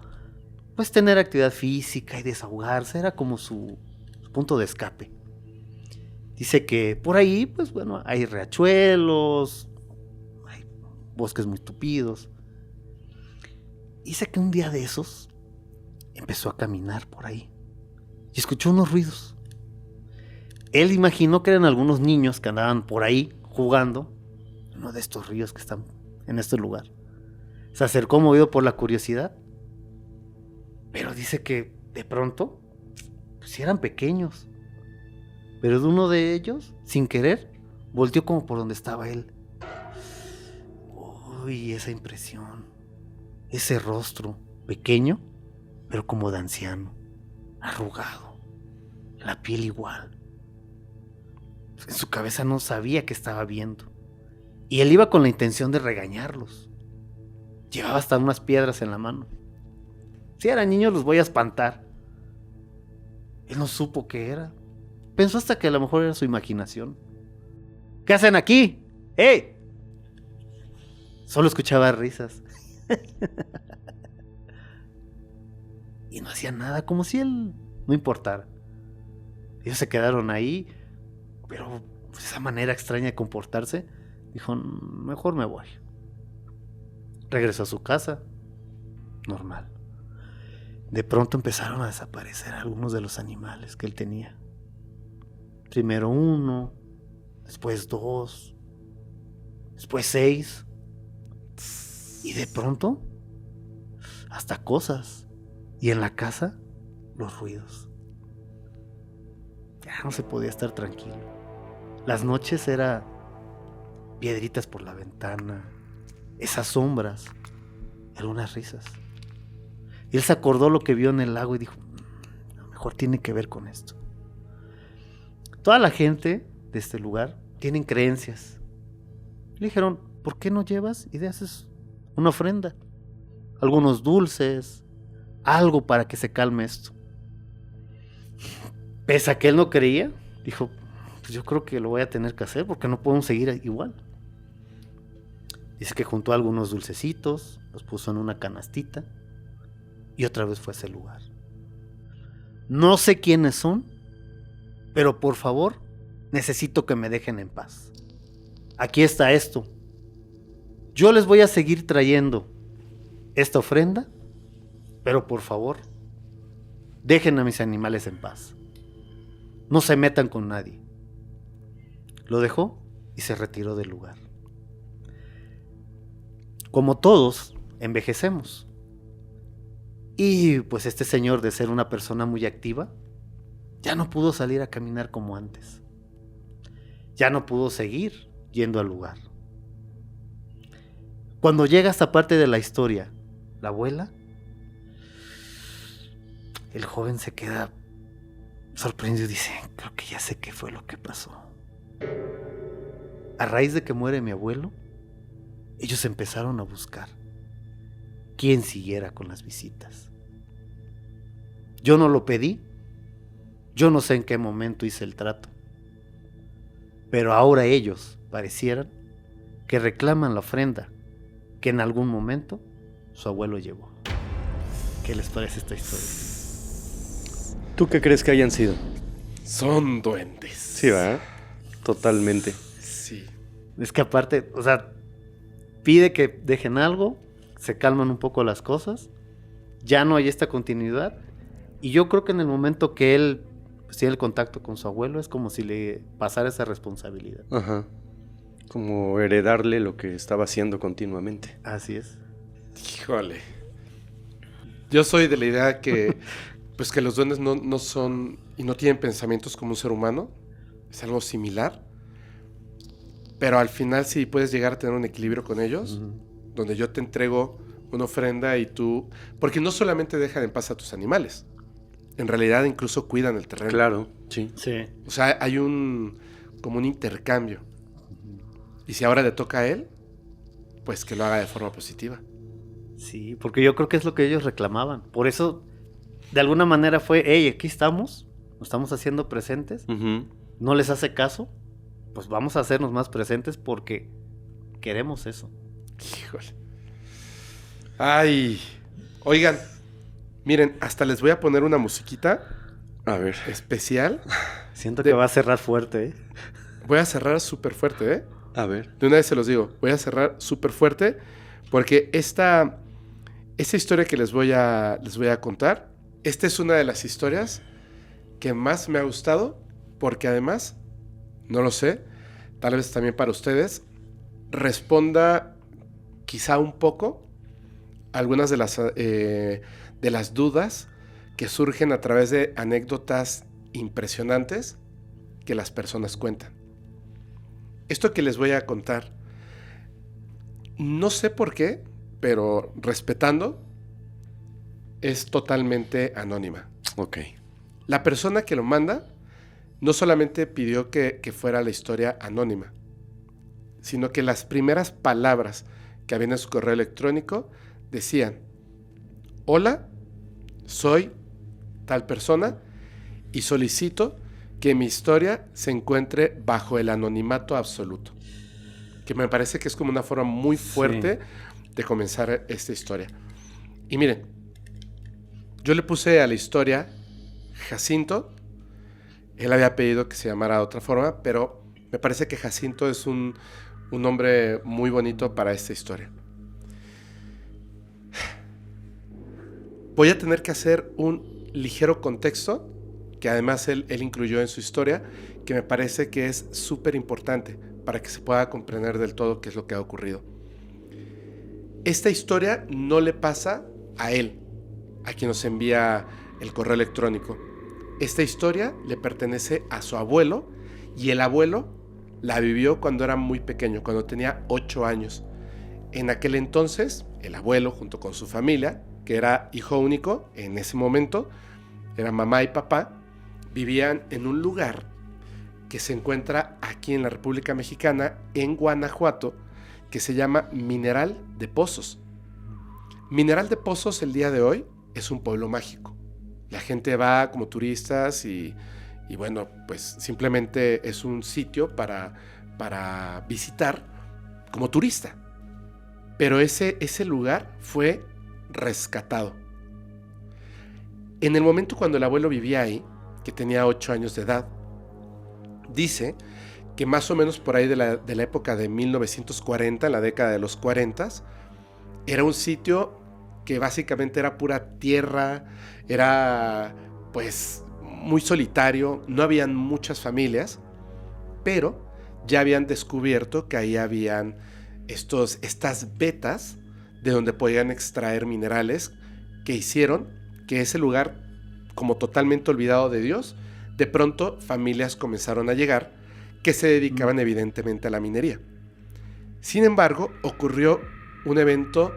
pues tener actividad física y desahogarse, era como su punto de escape. Dice que por ahí pues bueno, hay riachuelos, hay bosques muy tupidos. Dice que un día de esos empezó a caminar por ahí y escuchó unos ruidos. Él imaginó que eran algunos niños que andaban por ahí jugando en uno de estos ríos que están en este lugar. Se acercó movido por la curiosidad, pero dice que de pronto, pues sí eran pequeños, pero de uno de ellos, sin querer, volteó como por donde estaba él. Uy, esa impresión, ese rostro pequeño, pero como de anciano, arrugado, la piel igual. En su cabeza no sabía qué estaba viendo. Y él iba con la intención de regañarlos. Llevaba hasta unas piedras en la mano. Si eran niños los voy a espantar. Él no supo qué era. Pensó hasta que a lo mejor era su imaginación. ¿Qué hacen aquí? ¡Eh! Solo escuchaba risas. Y no hacía nada, como si él no importara. Ellos se quedaron ahí. Pero esa manera extraña de comportarse, dijo, mejor me voy. Regresó a su casa, normal. De pronto empezaron a desaparecer algunos de los animales que él tenía. Primero 1, después 2, después 6. Y de pronto, hasta cosas. Y en la casa, los ruidos. Ya no se podía estar tranquilo. Las noches era piedritas por la ventana, esas sombras, algunas risas. Y él se acordó lo que vio en el lago y dijo, a lo mejor tiene que ver con esto. Toda la gente de este lugar tienen creencias. Le dijeron, ¿por qué no llevas y le haces una ofrenda? Algunos dulces, algo para que se calme esto. Pese a que él no creía, dijo, pues yo creo que lo voy a tener que hacer porque no podemos seguir igual. Dice que juntó algunos dulcecitos, los puso en una canastita y otra vez fue a ese lugar. No sé quiénes son, pero por favor, necesito que me dejen en paz. Aquí está esto. Yo les voy a seguir trayendo esta ofrenda, pero por favor, dejen a mis animales en paz. No se metan con nadie. Lo dejó y se retiró del lugar. Como todos, envejecemos. Y pues este señor, de ser una persona muy activa, ya no pudo salir a caminar como antes. Ya no pudo seguir yendo al lugar. Cuando llega esta parte de la historia, la abuela, el joven se queda sorprendido y dice, creo que ya sé qué fue lo que pasó. A raíz de que muere mi abuelo, ellos empezaron a buscar quién siguiera con las visitas. Yo no lo pedí, yo no sé en qué momento hice el trato, pero ahora ellos parecieran que reclaman la ofrenda que en algún momento su abuelo llevó. ¿Qué les parece esta historia? ¿Tú qué crees que hayan sido? Son duendes. Sí, ¿verdad? Totalmente. Sí. Es que aparte, o sea, pide que dejen algo, se calman un poco las cosas, ya no hay esta continuidad. Y yo creo que en el momento que él pues, tiene el contacto con su abuelo, es como si le pasara esa responsabilidad. Ajá. Como heredarle lo que estaba haciendo continuamente. Así es. Híjole. Yo soy de la idea que, pues que los duendes no son y no tienen pensamientos como un ser humano. Es algo similar. Pero al final sí puedes llegar a tener un equilibrio con ellos, donde yo te entrego una ofrenda y tú... Porque no solamente dejan en paz a tus animales. En realidad incluso cuidan el terreno. Claro, sí. Sí. O sea, hay como un intercambio. Y si ahora le toca a él, pues que lo haga de forma positiva. Sí, porque yo creo que es lo que ellos reclamaban. Por eso, de alguna manera fue, hey, aquí estamos, nos estamos haciendo presentes, Ujú. no les hace caso, pues vamos a hacernos más presentes porque queremos eso. Híjole. Ay. Oigan, miren, hasta les voy a poner una musiquita A ver. especial. Siento que va a cerrar fuerte, ¿eh? Voy a cerrar súper fuerte, ¿eh? A ver. De una vez se los digo, voy a cerrar súper fuerte porque esta historia que les voy a contar, esta es una de las historias que más me ha gustado porque además, no lo sé, tal vez también para ustedes, responda quizá un poco a algunas de las dudas que surgen a través de anécdotas impresionantes que las personas cuentan. Esto que les voy a contar, no sé por qué, pero respetando, es totalmente anónima. Ok. La persona que lo manda no solamente pidió que fuera la historia anónima, sino que las primeras palabras que habían en su correo electrónico decían: hola, soy tal persona y solicito que mi historia se encuentre bajo el anonimato absoluto. Que me parece que es como una forma muy fuerte de comenzar esta historia. Y miren, yo le puse a la historia Jacinto. Él había pedido que se llamara de otra forma, pero me parece que Jacinto es un nombre muy bonito para esta historia. Voy a tener que hacer un ligero contexto que además él incluyó en su historia, que me parece que es súper importante para que se pueda comprender del todo qué es lo que ha ocurrido. Esta historia no le pasa a él, a quien nos envía el correo electrónico. Esta historia le pertenece a su abuelo, y el abuelo la vivió cuando era muy pequeño, cuando tenía 8 años. En aquel entonces, el abuelo, junto con su familia, que era hijo único en ese momento, era mamá y papá, vivían en un lugar que se encuentra aquí en la República Mexicana, en Guanajuato, que se llama Mineral de Pozos. Mineral de Pozos el día de hoy es un pueblo mágico. La gente va como turistas y bueno, pues simplemente es un sitio para visitar como turista. Pero ese lugar fue rescatado. En el momento cuando el abuelo vivía ahí, que tenía 8 años de edad, dice que más o menos por ahí de la época de 1940, en la década de los 40, era un sitio que básicamente era pura tierra, era pues muy solitario, no habían muchas familias, pero ya habían descubierto que ahí habían estas vetas de donde podían extraer minerales que hicieron que ese lugar, como totalmente olvidado de Dios, de pronto familias comenzaron a llegar que se dedicaban evidentemente a la minería. Sin embargo, ocurrió un evento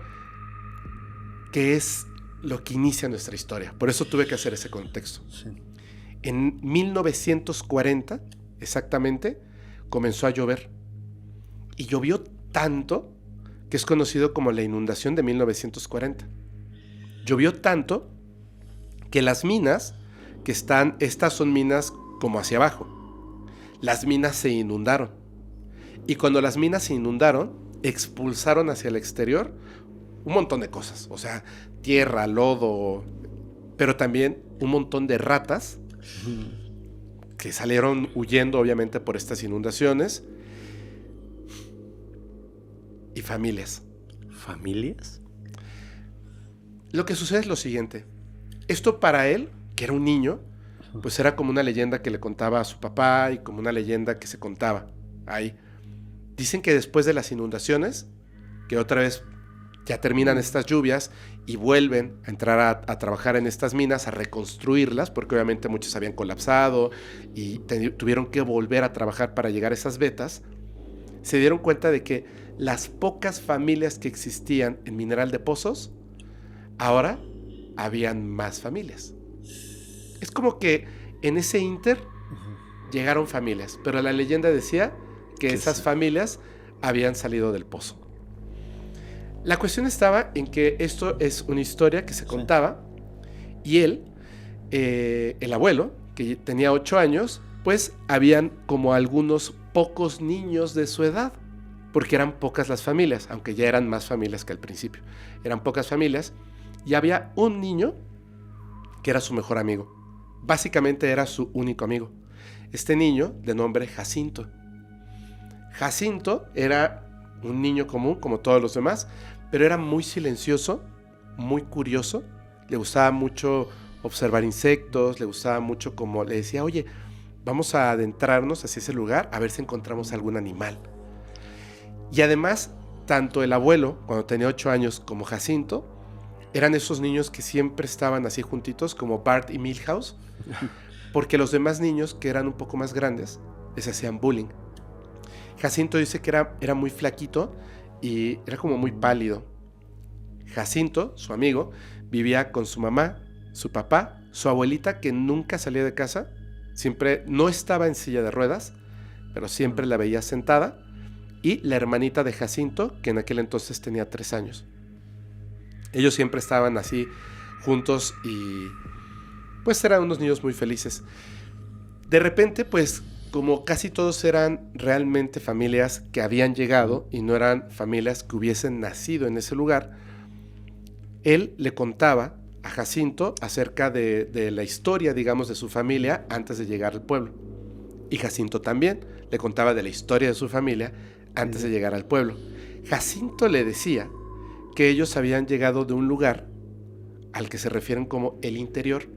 que es lo que inicia nuestra historia. Por eso tuve que hacer ese contexto. Sí. En 1940, exactamente, comenzó a llover. Y llovió tanto que es conocido como la inundación de 1940. Llovió tanto que las minas que están, estas son minas como hacia abajo. Las minas se inundaron. Y cuando las minas se inundaron, expulsaron hacia el exterior un montón de cosas. O sea, tierra, lodo, pero también un montón de ratas que salieron huyendo obviamente por estas inundaciones. Y familias. ¿Familias? Lo que sucede es lo siguiente. Esto para él, que era un niño, pues era como una leyenda que le contaba a su papá y como una leyenda que se contaba ahí. Dicen que después de las inundaciones, que otra vez ya terminan estas lluvias y vuelven a entrar a trabajar en estas minas, a reconstruirlas, porque obviamente muchas habían colapsado y tuvieron que volver a trabajar para llegar a esas vetas, se dieron cuenta de que las pocas familias que existían en Mineral de Pozos, ahora habían más familias. Es como que en ese inter llegaron familias, pero la leyenda decía que esas familias habían salido del pozo. La cuestión estaba en que esto es una historia que se contaba y él, el abuelo, que tenía 8 años, pues habían como algunos pocos niños de su edad, porque eran pocas las familias, aunque ya eran más familias que al principio. Eran pocas familias y había un niño que era su mejor amigo. Básicamente era su único amigo. Este niño, de nombre Jacinto. Jacinto era un niño común, como todos los demás, pero era muy silencioso, muy curioso. Le gustaba mucho observar insectos, le gustaba mucho como le decía, oye, vamos a adentrarnos hacia ese lugar a ver si encontramos algún animal. Y además, tanto el abuelo, cuando tenía 8 años, como Jacinto, eran esos niños que siempre estaban así juntitos, como Bart y Milhouse, porque los demás niños, que eran un poco más grandes, les hacían bullying. Jacinto dice que era muy flaquito y era como muy pálido. Jacinto, su amigo, vivía con su mamá, su papá, su abuelita, que nunca salía de casa, siempre no estaba en silla de ruedas, pero siempre la veía sentada, y la hermanita de Jacinto, que en aquel entonces tenía 3 años. Ellos siempre estaban así juntos y pues eran unos niños muy felices. De repente, pues como casi todos eran realmente familias que habían llegado y no eran familias que hubiesen nacido en ese lugar, él le contaba a Jacinto acerca de la historia, digamos, de su familia antes de llegar al pueblo. Y Jacinto también le contaba de la historia de su familia antes de llegar al pueblo. Jacinto le decía que ellos habían llegado de un lugar al que se refieren como el interior.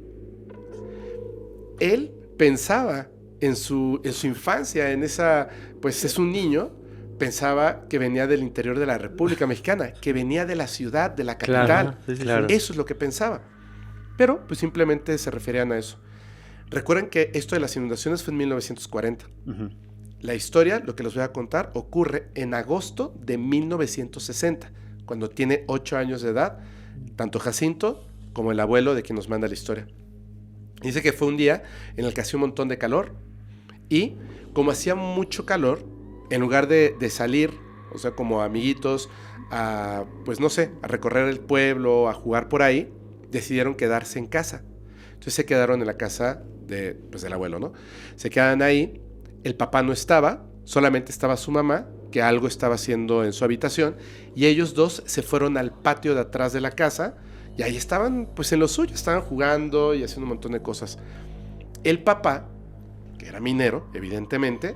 Él pensaba en su infancia, en esa, pues es un niño, pensaba que venía del interior de la República Mexicana, que venía de la ciudad, de la capital. Claro, sí, claro. Eso es lo que pensaba. Pero pues simplemente se referían a eso. Recuerden que esto de las inundaciones fue en 1940. Uh-huh. La historia, lo que les voy a contar, ocurre en agosto de 1960, cuando tiene 8 años de edad, tanto Jacinto como el abuelo de quien nos manda la historia. Dice que fue un día en el que hacía un montón de calor y como hacía mucho calor, en lugar de salir, o sea, como amiguitos, pues no sé, a recorrer el pueblo, a jugar por ahí, decidieron quedarse en casa. Entonces se quedaron en la casa del abuelo, ¿no? Se quedan ahí, el papá no estaba, solamente estaba su mamá, que algo estaba haciendo en su habitación, y ellos dos se fueron al patio de atrás de la casa, y ahí estaban pues en lo suyo, estaban jugando y haciendo un montón de cosas. El papá, que era minero, evidentemente,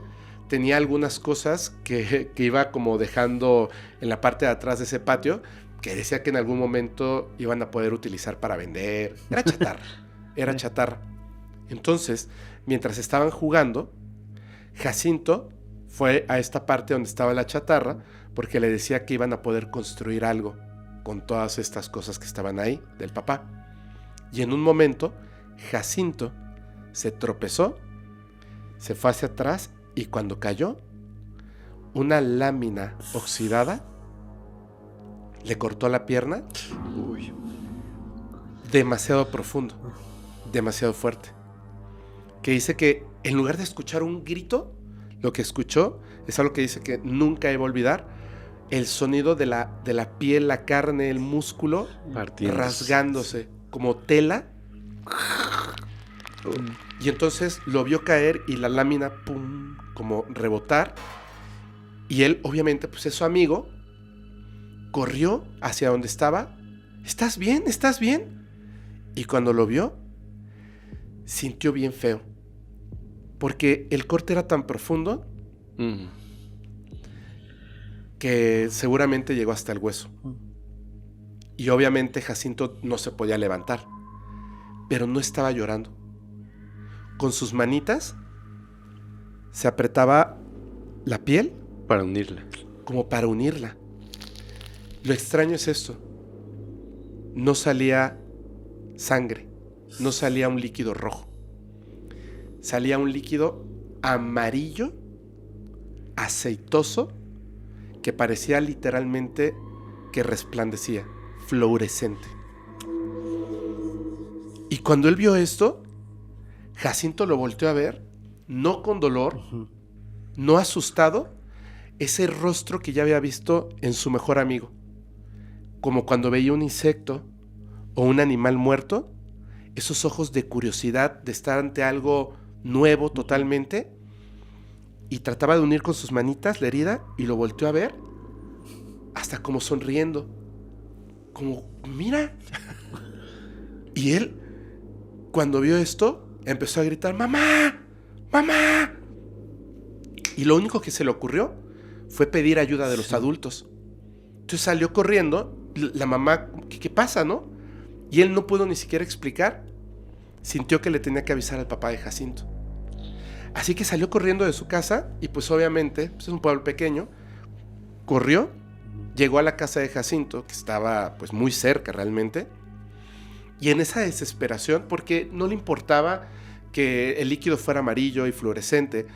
tenía algunas cosas que iba como dejando en la parte de atrás de ese patio, que decía que en algún momento iban a poder utilizar para vender. Era chatarra, era chatarra. Entonces, mientras estaban jugando, Jacinto fue a esta parte donde estaba la chatarra porque le decía que iban a poder construir algo con todas estas cosas que estaban ahí del papá. Y en un momento, Jacinto se tropezó, se fue hacia atrás y cuando cayó, una lámina oxidada le cortó la pierna. Uy. Demasiado profundo, demasiado fuerte. Que dice que en lugar de escuchar un grito, lo que escuchó es algo que dice que nunca iba a olvidar: el sonido de la piel, la carne, el músculo rasgándose como tela. Y entonces lo vio caer y la lámina, pum, como rebotar. Y él, obviamente, pues es su amigo, corrió hacia donde estaba. ¿Estás bien? ¿Estás bien? Y cuando lo vio, sintió bien feo. porque el corte era tan profundo que seguramente llegó hasta el hueso. Y obviamente Jacinto no se podía levantar, pero no estaba llorando. Con sus manitas se apretaba la piel Para unirla. como para unirla. Lo extraño es esto. No salía sangre, no salía un líquido rojo. Salía un líquido amarillo, aceitoso, que parecía literalmente que resplandecía, fluorescente. Y cuando él vio esto, Jacinto lo volteó a ver, no con dolor, no asustado, ese rostro que ya había visto en su mejor amigo. Como cuando veía un insecto o un animal muerto, esos ojos de curiosidad, de estar ante algo nuevo totalmente, y trataba de unir con sus manitas la herida y lo volteó a ver, hasta como sonriendo, como, mira. Y él, cuando vio esto, empezó a gritar, ¡mamá! ¡Mamá! Y lo único que se le ocurrió fue pedir ayuda de los adultos. Entonces salió corriendo, la mamá, ¿qué pasa, no? Y él no pudo ni siquiera explicar. Sintió que le tenía que avisar al papá de Jacinto. Así que salió corriendo de su casa y pues obviamente, pues es un pueblo pequeño, corrió, llegó a la casa de Jacinto, que estaba pues muy cerca realmente, y en esa desesperación, porque no le importaba que el líquido fuera amarillo y fluorescente,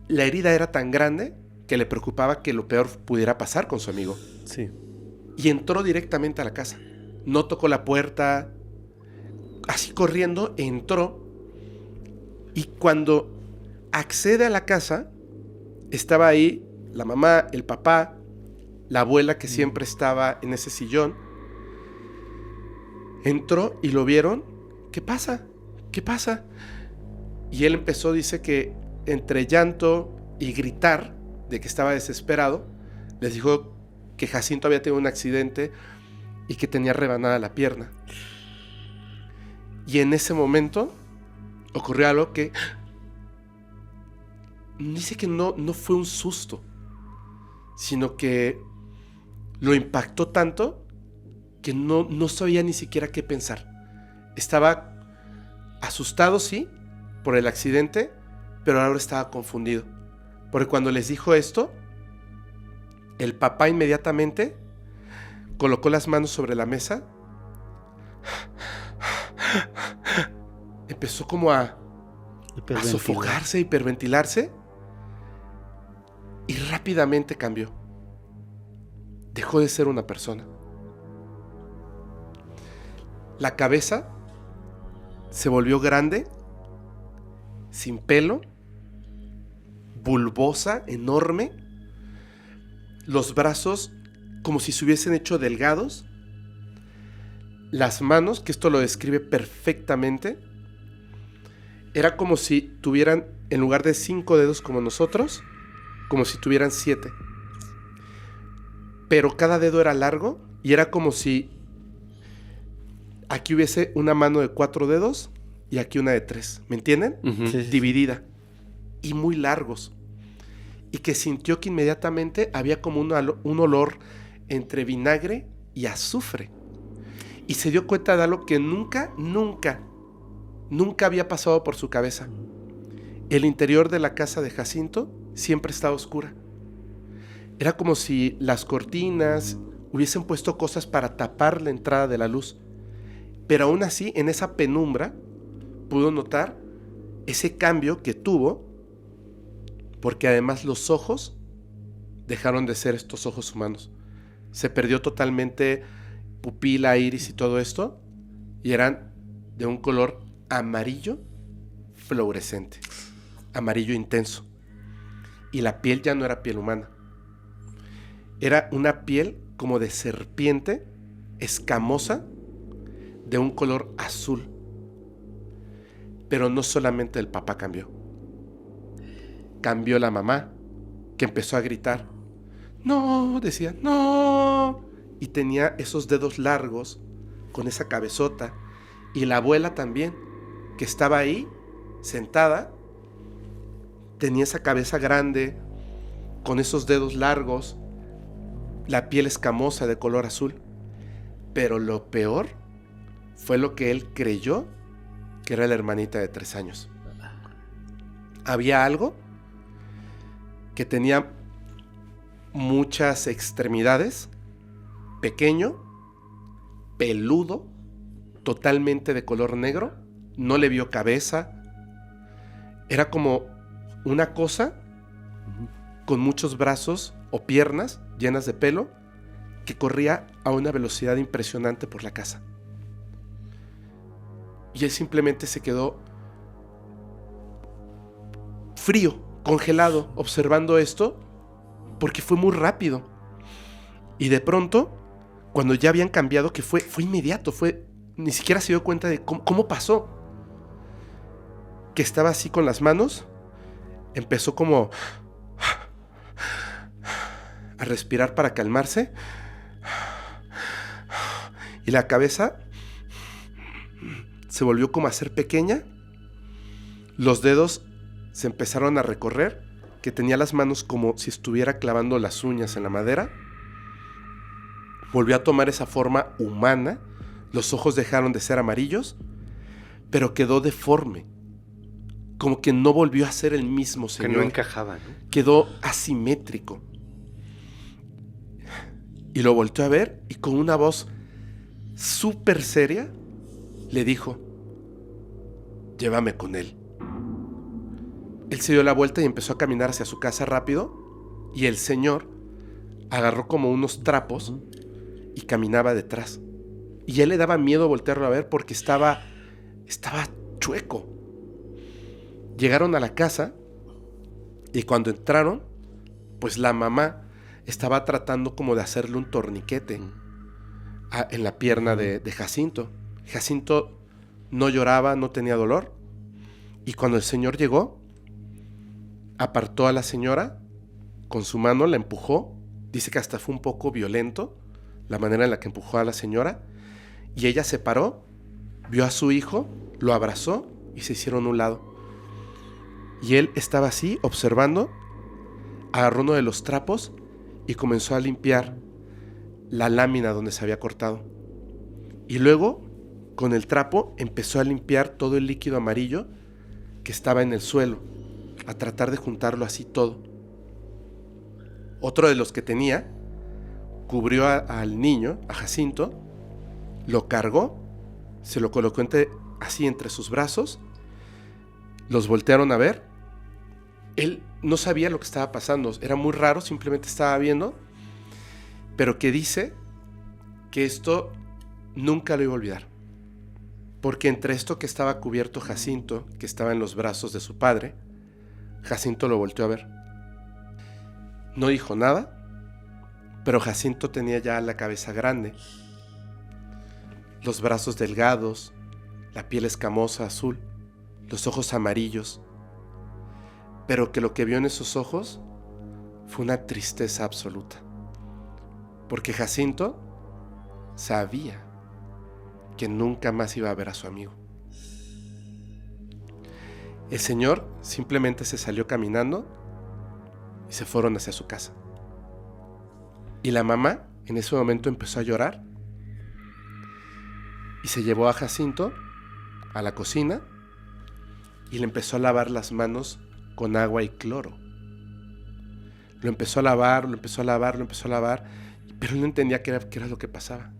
la herida era tan grande que le preocupaba que lo peor pudiera pasar con su amigo. Sí. Y entró directamente a la casa. No tocó la puerta. Así corriendo, entró. Y cuando accede a la casa, estaba ahí la mamá, el papá, la abuela que siempre estaba en ese sillón. Entró y lo vieron. ¿Qué pasa? ¿Qué pasa? Y él empezó, dice que entre llanto y gritar de que estaba desesperado, les dijo que Jacinto había tenido un accidente y que tenía rebanada la pierna. Y en ese momento ocurrió algo que dice que no fue un susto, sino que lo impactó tanto que no sabía ni siquiera qué pensar. Estaba asustado, sí, por el accidente, pero ahora estaba confundido. Porque cuando les dijo esto, el papá inmediatamente colocó las manos sobre la mesa, empezó como a sofocarse, hiperventilarse, y rápidamente cambió. Dejó de ser una persona. La cabeza se volvió grande, sin pelo, bulbosa, enorme. Los brazos como si se hubiesen hecho delgados. Las manos, que esto lo describe perfectamente, era como si tuvieran, en lugar de 5 dedos como nosotros, como si tuvieran 7. Pero cada dedo era largo y era como si aquí hubiese una mano de 4 dedos y aquí una de 3. ¿Me entienden? Uh-huh. Sí. Dividida. Y muy largos. Y que sintió que inmediatamente había como un olor entre vinagre y azufre. Y se dio cuenta de algo que nunca había pasado por su cabeza. El interior de la casa de Jacinto siempre estaba oscura. Era como si las cortinas hubiesen puesto cosas para tapar la entrada de la luz. Pero aún así, en esa penumbra, pudo notar ese cambio que tuvo, porque además los ojos dejaron de ser estos ojos humanos. Se perdió totalmente pupila, iris y todo esto, y eran de un color amarillo fluorescente, amarillo intenso. Y la piel ya no era piel humana. Era una piel como de serpiente, escamosa, de un color azul. Pero no solamente el papá cambió. Cambió la mamá, que empezó a gritar. ¡No!, decía, ¡no! Y tenía esos dedos largos, con esa cabezota. Y la abuela también, que estaba ahí, sentada, tenía esa cabeza grande, con esos dedos largos, la piel escamosa de color azul. Pero lo peor fue lo que él creyó que era la hermanita de 3 años. Había algo que tenía muchas extremidades, pequeño, peludo, totalmente de color negro, no le vio cabeza, era como una cosa con muchos brazos o piernas llenas de pelo que corría a una velocidad impresionante por la casa. Y él simplemente se quedó frío, congelado, observando esto, porque fue muy rápido. Y de pronto, cuando ya habían cambiado, que fue inmediato, ni siquiera se dio cuenta de cómo pasó. Que estaba así con las manos, empezó como a respirar para calmarse, y la cabeza se volvió como a ser pequeña, los dedos se empezaron a recorrer, que tenía las manos como si estuviera clavando las uñas en la madera, volvió a tomar esa forma humana, los ojos dejaron de ser amarillos, pero quedó deforme, como que no volvió a ser el mismo señor. Que no encajaba, ¿no? Quedó asimétrico. Y lo volteó a ver y con una voz súper seria le dijo: llévame con él. Él se dio la vuelta y empezó a caminar hacia su casa rápido, y el señor agarró como unos trapos y caminaba detrás. Y él le daba miedo voltearlo a ver porque estaba chueco. Llegaron a la casa y cuando entraron, pues la mamá estaba tratando como de hacerle un torniquete en la pierna de Jacinto. Jacinto no lloraba, no tenía dolor. Y cuando el señor llegó, apartó a la señora con su mano, la empujó. Dice que hasta fue un poco violento la manera en la que empujó a la señora. Y ella se paró, vio a su hijo, lo abrazó y se hicieron a un lado. Y él estaba así, observando, agarró uno de los trapos y comenzó a limpiar la lámina donde se había cortado. Y luego, con el trapo, empezó a limpiar todo el líquido amarillo que estaba en el suelo, a tratar de juntarlo así todo. Otro de los que tenía, cubrió al niño, a Jacinto, lo cargó, se lo colocó así entre sus brazos, los voltearon a ver. Él no sabía lo que estaba pasando, era muy raro, simplemente estaba viendo, pero que dice que esto nunca lo iba a olvidar, porque entre esto que estaba cubierto Jacinto, que estaba en los brazos de su padre, Jacinto lo volteó a ver. No dijo nada, pero Jacinto tenía ya la cabeza grande, los brazos delgados, la piel escamosa azul, los ojos amarillos, pero que lo que vio en esos ojos fue una tristeza absoluta, porque Jacinto sabía que nunca más iba a ver a su amigo. El señor simplemente se salió caminando y se fueron hacia su casa. Y la mamá en ese momento empezó a llorar y se llevó a Jacinto a la cocina y le empezó a lavar las manos con agua y cloro. Lo empezó a lavar, pero él no entendía qué era lo que pasaba,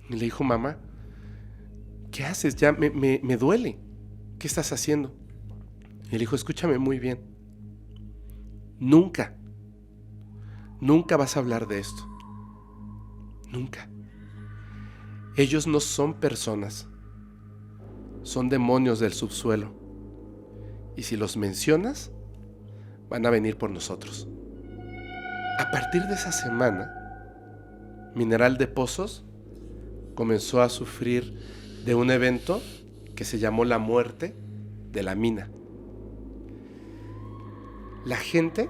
Y le dijo: mamá, ¿qué haces? Ya me duele. ¿Qué estás haciendo? Y le dijo: escúchame muy bien. Nunca vas a hablar de esto. Nunca. Ellos no son personas. Son demonios del subsuelo. Y si los mencionas, van a venir por nosotros. A partir de esa semana, Mineral de Pozos comenzó a sufrir de un evento que se llamó la muerte de la mina. La gente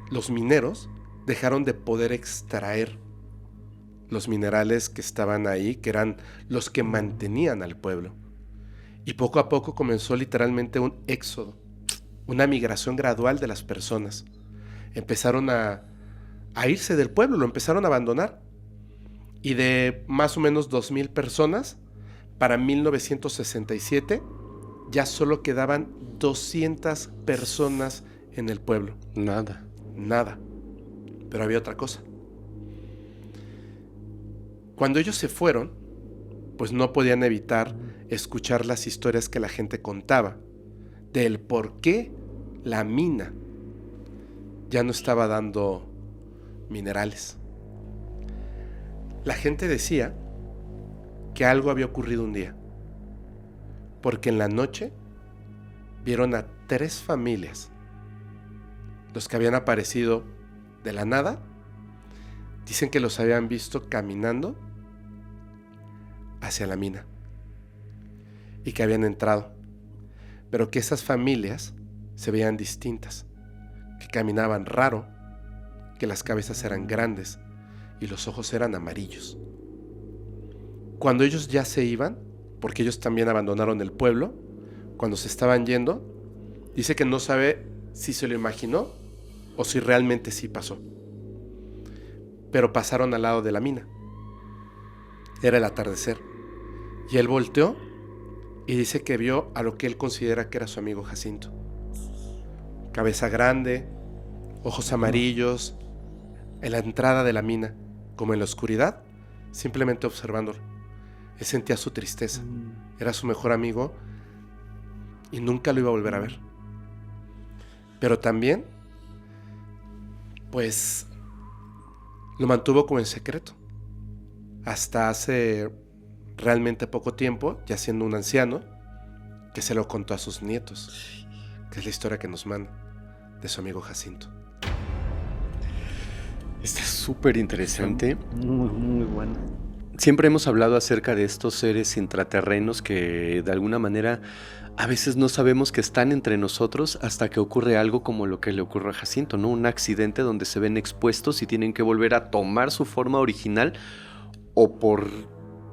los mineros dejaron de poder extraer los minerales que estaban ahí, que eran los que mantenían al pueblo. Y poco a poco comenzó literalmente un éxodo, una migración gradual de las personas. Empezaron a irse del pueblo, lo empezaron a abandonar. Y de más o menos 2,000 personas, para 1967 ya solo quedaban 200 personas en el pueblo. Nada. Nada. Pero había otra cosa. Cuando ellos se fueron, pues no podían evitar escuchar las historias que la gente contaba del por qué la mina ya no estaba dando minerales. La gente decía que algo había ocurrido un día, porque en la noche vieron a 3 familias. Los que habían aparecido de la nada, dicen que los habían visto caminando hacia la mina y que habían entrado, pero que esas familias se veían distintas, que caminaban raro, que las cabezas eran grandes y los ojos eran amarillos. Cuando ellos ya se iban, porque ellos también abandonaron el pueblo, cuando se estaban yendo, dice que no sabe si se lo imaginó o si realmente sí pasó. Pero pasaron al lado de la mina. Era el atardecer. Y él volteó y dice que vio a lo que él considera que era su amigo Jacinto. Cabeza grande, ojos amarillos, en la entrada de la mina, como en la oscuridad, simplemente observándolo. Él sentía su tristeza. Era su mejor amigo y nunca lo iba a volver a ver. Pero también, pues, lo mantuvo como en secreto. Hasta hace realmente poco tiempo, ya siendo un anciano, que se lo contó a sus nietos, que es la historia que nos manda de su amigo Jacinto. Está súper interesante. Muy, muy bueno. Siempre hemos hablado acerca de estos seres intraterrenos que de alguna manera a veces no sabemos que están entre nosotros hasta que ocurre algo como lo que le ocurre a Jacinto, ¿no? Un accidente donde se ven expuestos y tienen que volver a tomar su forma original, o por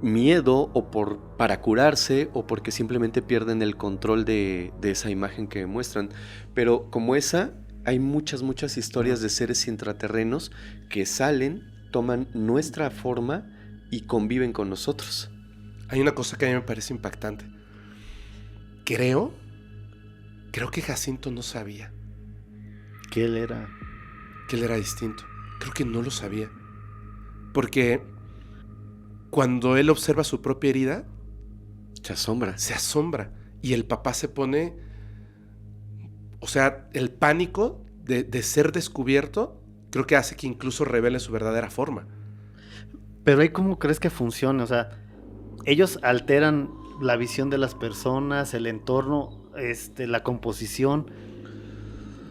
miedo, o para curarse, o porque simplemente pierden el control de esa imagen que muestran. Pero como esa, hay muchas historias de seres intraterrenos que salen, toman nuestra forma y conviven con nosotros. Hay una cosa que a mí me parece impactante. Creo que Jacinto no sabía Que él era distinto. Creo que no lo sabía. Porque cuando él observa su propia herida, Se asombra. Y el papá se pone... O sea, el pánico de ser descubierto, creo que hace que incluso revele su verdadera forma. Pero ahí, ¿cómo crees que funciona? O sea, ellos alteran la visión de las personas, el entorno, la composición.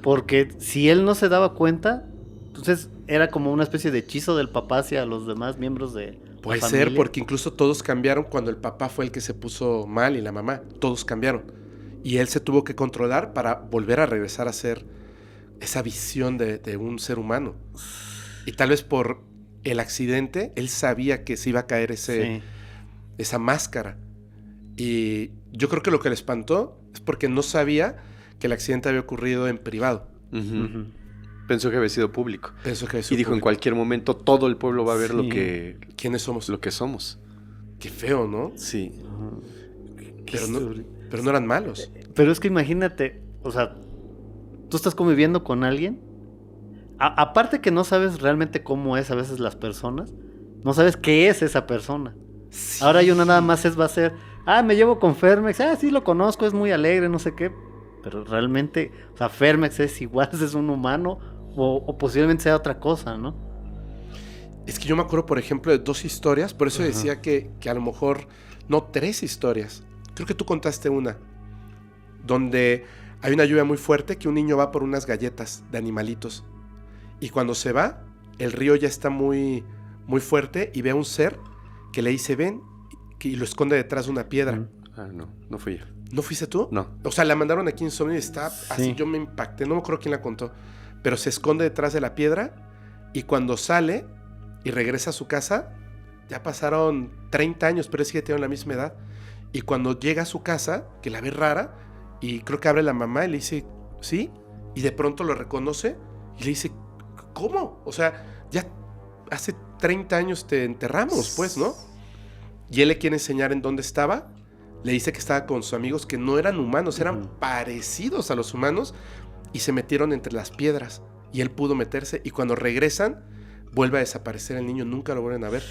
Porque si él no se daba cuenta, entonces era como una especie de hechizo del papá hacia los demás miembros de Puede la familia. ser, porque incluso todos cambiaron cuando el papá fue el que se puso mal y la mamá. Todos cambiaron. Y él se tuvo que controlar para volver a regresar a ser esa visión de un ser humano. Y tal vez por el accidente, él sabía que se iba a caer esa máscara. Y yo creo que lo que le espantó es porque no sabía que el accidente había ocurrido en privado. Uh-huh. Pensó que había sido público. Y dijo, en cualquier momento todo el pueblo va a ver ¿quiénes somos? Lo que somos. Qué feo, ¿no? Sí. Pero no eran malos. Pero es que imagínate, o sea, tú estás conviviendo con alguien, aparte que no sabes realmente cómo es a veces las personas, no sabes qué es esa persona. Sí. Ahora hay una nada más va a ser, me llevo con Fermex, sí lo conozco, es muy alegre, no sé qué, pero realmente, o sea, Fermex es igual, es un humano, o posiblemente sea otra cosa, ¿no? Es que yo me acuerdo, por ejemplo, de 2 historias, por eso decía que a lo mejor, no, 3 historias. Creo que tú contaste una, donde hay una lluvia muy fuerte, que un niño va por unas galletas de animalitos, y cuando se va, el río ya está muy, muy fuerte, y ve a un ser que le dice ven, y lo esconde detrás de una piedra. No fui yo. ¿No fuiste tú? No. O sea, la mandaron aquí en Insomnio y está así, yo me impacté, no me acuerdo quién la contó, pero se esconde detrás de la piedra, y cuando sale y regresa a su casa, ya pasaron 30 años, pero es que tienen la misma edad, Y cuando llega a su casa, que la ve rara, y creo que abre la mamá y le dice, ¿sí? Y de pronto lo reconoce y le dice, ¿cómo? O sea, ya hace 30 años te enterramos, pues, ¿no? Y él le quiere enseñar en dónde estaba. Le dice que estaba con sus amigos que no eran humanos, eran parecidos a los humanos, y se metieron entre las piedras. Y él pudo meterse, y cuando regresan, vuelve a desaparecer el niño, nunca lo vuelven a ver.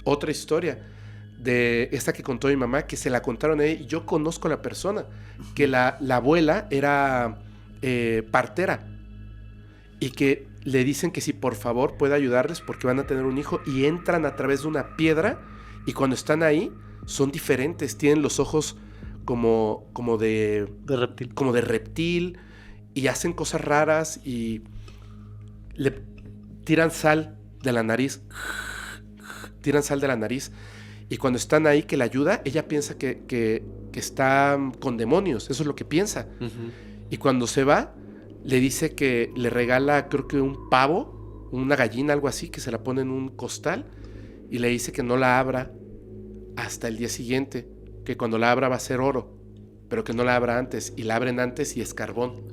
Otra historia de esta que contó mi mamá, que se la contaron a ella, y yo conozco a la persona, que la abuela era partera, y que le dicen que si por favor puede ayudarles porque van a tener un hijo, y entran a través de una piedra, y cuando están ahí son diferentes, tienen los ojos como de reptil. Como de reptil, y hacen cosas raras y le tiran sal de la nariz. Tiran sal de la nariz. Y cuando están ahí que la ayuda, ella piensa que está con demonios. Eso es lo que piensa. Y cuando se va, le dice que le regala, creo que un pavo, una gallina, algo así, que se la pone en un costal. Y le dice que no la abra hasta el día siguiente. Que cuando la abra va a ser oro. Pero que no la abra antes. Y la abren antes y es carbón.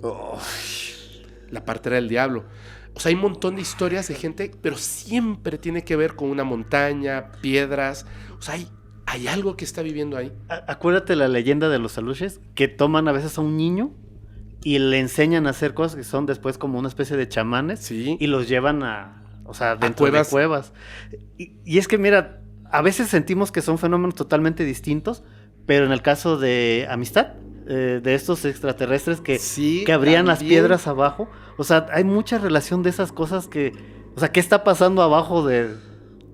La partera del diablo. O sea, hay un montón de historias de gente, pero siempre tiene que ver con una montaña, piedras. O sea, hay algo que está viviendo ahí. Acuérdate la leyenda de los aluches, que toman a veces a un niño y le enseñan a hacer cosas que son después como una especie de chamanes. Sí. Y los llevan dentro de cuevas. Y es que, mira, a veces sentimos que son fenómenos totalmente distintos, pero en el caso de Amistad, de estos extraterrestres que abrían las piedras abajo, o sea, hay mucha relación de esas cosas que, o sea, ¿qué está pasando abajo en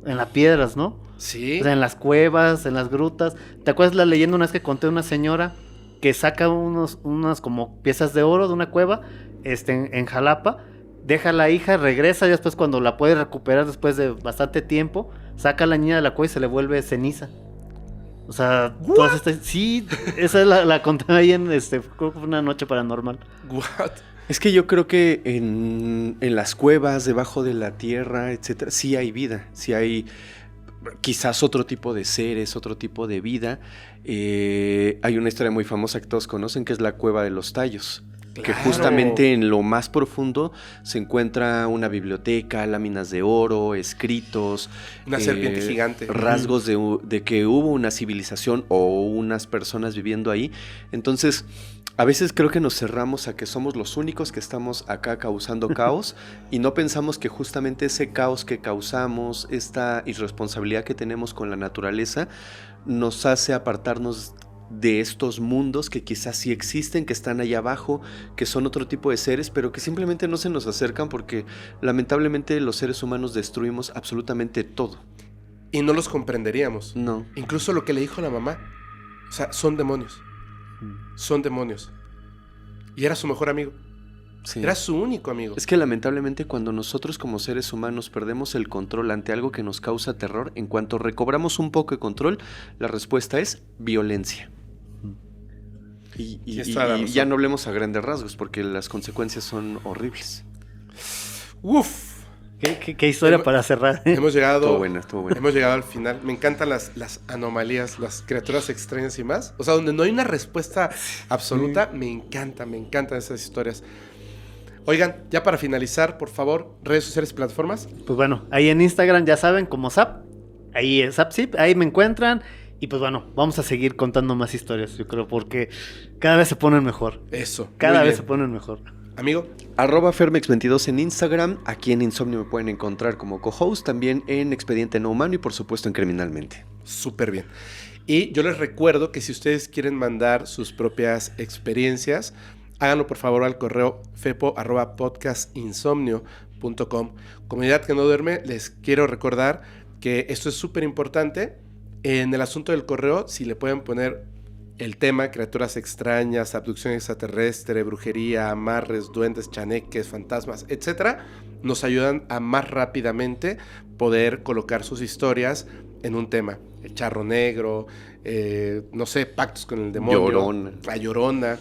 las piedras, no? Sí. O sea, en las cuevas, en las grutas. ¿Te acuerdas la leyenda una vez que conté una señora que saca unas como piezas de oro de una cueva, en Jalapa, deja a la hija, regresa y después cuando la puede recuperar después de bastante tiempo, saca a la niña de la cueva y se le vuelve ceniza? O sea, todas estas... Sí, esa la conté ahí creo que fue una noche paranormal. What? Es que yo creo que en las cuevas, debajo de la tierra, etcétera, sí hay vida, sí hay quizás otro tipo de seres, otro tipo de vida. Hay una historia muy famosa que todos conocen, que es la Cueva de los Tallos. Claro. Que justamente en lo más profundo se encuentra una biblioteca, láminas de oro, escritos, una serpiente gigante, rasgos de que hubo una civilización o unas personas viviendo ahí. Entonces, a veces creo que nos cerramos a que somos los únicos que estamos acá causando caos y no pensamos que justamente ese caos que causamos, esta irresponsabilidad que tenemos con la naturaleza, nos hace apartarnos de estos mundos que quizás sí existen, que están allá abajo, que son otro tipo de seres, pero que simplemente no se nos acercan porque lamentablemente los seres humanos destruimos absolutamente todo. Y no los comprenderíamos. No. Incluso lo que le dijo la mamá. O sea, son demonios. Son demonios. Y era su mejor amigo. Sí. Era su único amigo. Es que lamentablemente cuando nosotros como seres humanos perdemos el control ante algo que nos causa terror, en cuanto recobramos un poco de control, la respuesta es violencia. Y ya no hablemos a grandes rasgos porque las consecuencias son horribles. Uf. ¿Qué historia para cerrar? Hemos llegado, Estuvo buena. Hemos llegado al final. Me encantan las anomalías, las criaturas extrañas y más. O sea, donde no hay una respuesta absoluta, me encantan esas historias. Oigan, ya para finalizar, por favor, redes sociales, plataformas. Pues bueno, ahí en Instagram ya saben, como Zap, ahí es ZapZip, ahí me encuentran. Y pues bueno, vamos a seguir contando más historias, yo creo, porque cada vez se ponen mejor. Eso. Cada vez se ponen mejor. Amigo. @Fermex22 en Instagram. Aquí en Insomnio me pueden encontrar como co-host, también en Expediente No Humano y por supuesto en Criminalmente. Súper bien. Y yo les recuerdo que si ustedes quieren mandar sus propias experiencias, háganlo por favor al correo fepo@podcastinsomnio.com. Comunidad que no duerme, les quiero recordar que esto es súper importante. En el asunto del correo, si le pueden poner el tema, criaturas extrañas, abducción extraterrestre, brujería, amarres, duendes, chaneques, fantasmas, etcétera, nos ayudan a más rápidamente poder colocar sus historias en un tema. El charro negro, no sé, pactos con el demonio, la llorona,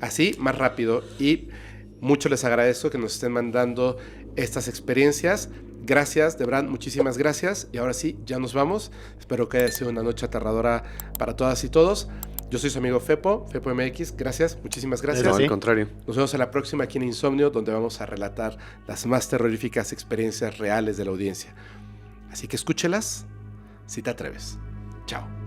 así más rápido. Y mucho les agradezco que nos estén mandando estas experiencias Gracias, Debran, muchísimas gracias. Y ahora sí, ya nos vamos. Espero que haya sido una noche aterradora para todas y todos. Yo soy su amigo Fepo, Fepo MX. Gracias, muchísimas gracias. No, al contrario. Nos vemos a la próxima aquí en Insomnio, donde vamos a relatar las más terroríficas experiencias reales de la audiencia. Así que escúchelas si te atreves. Chao.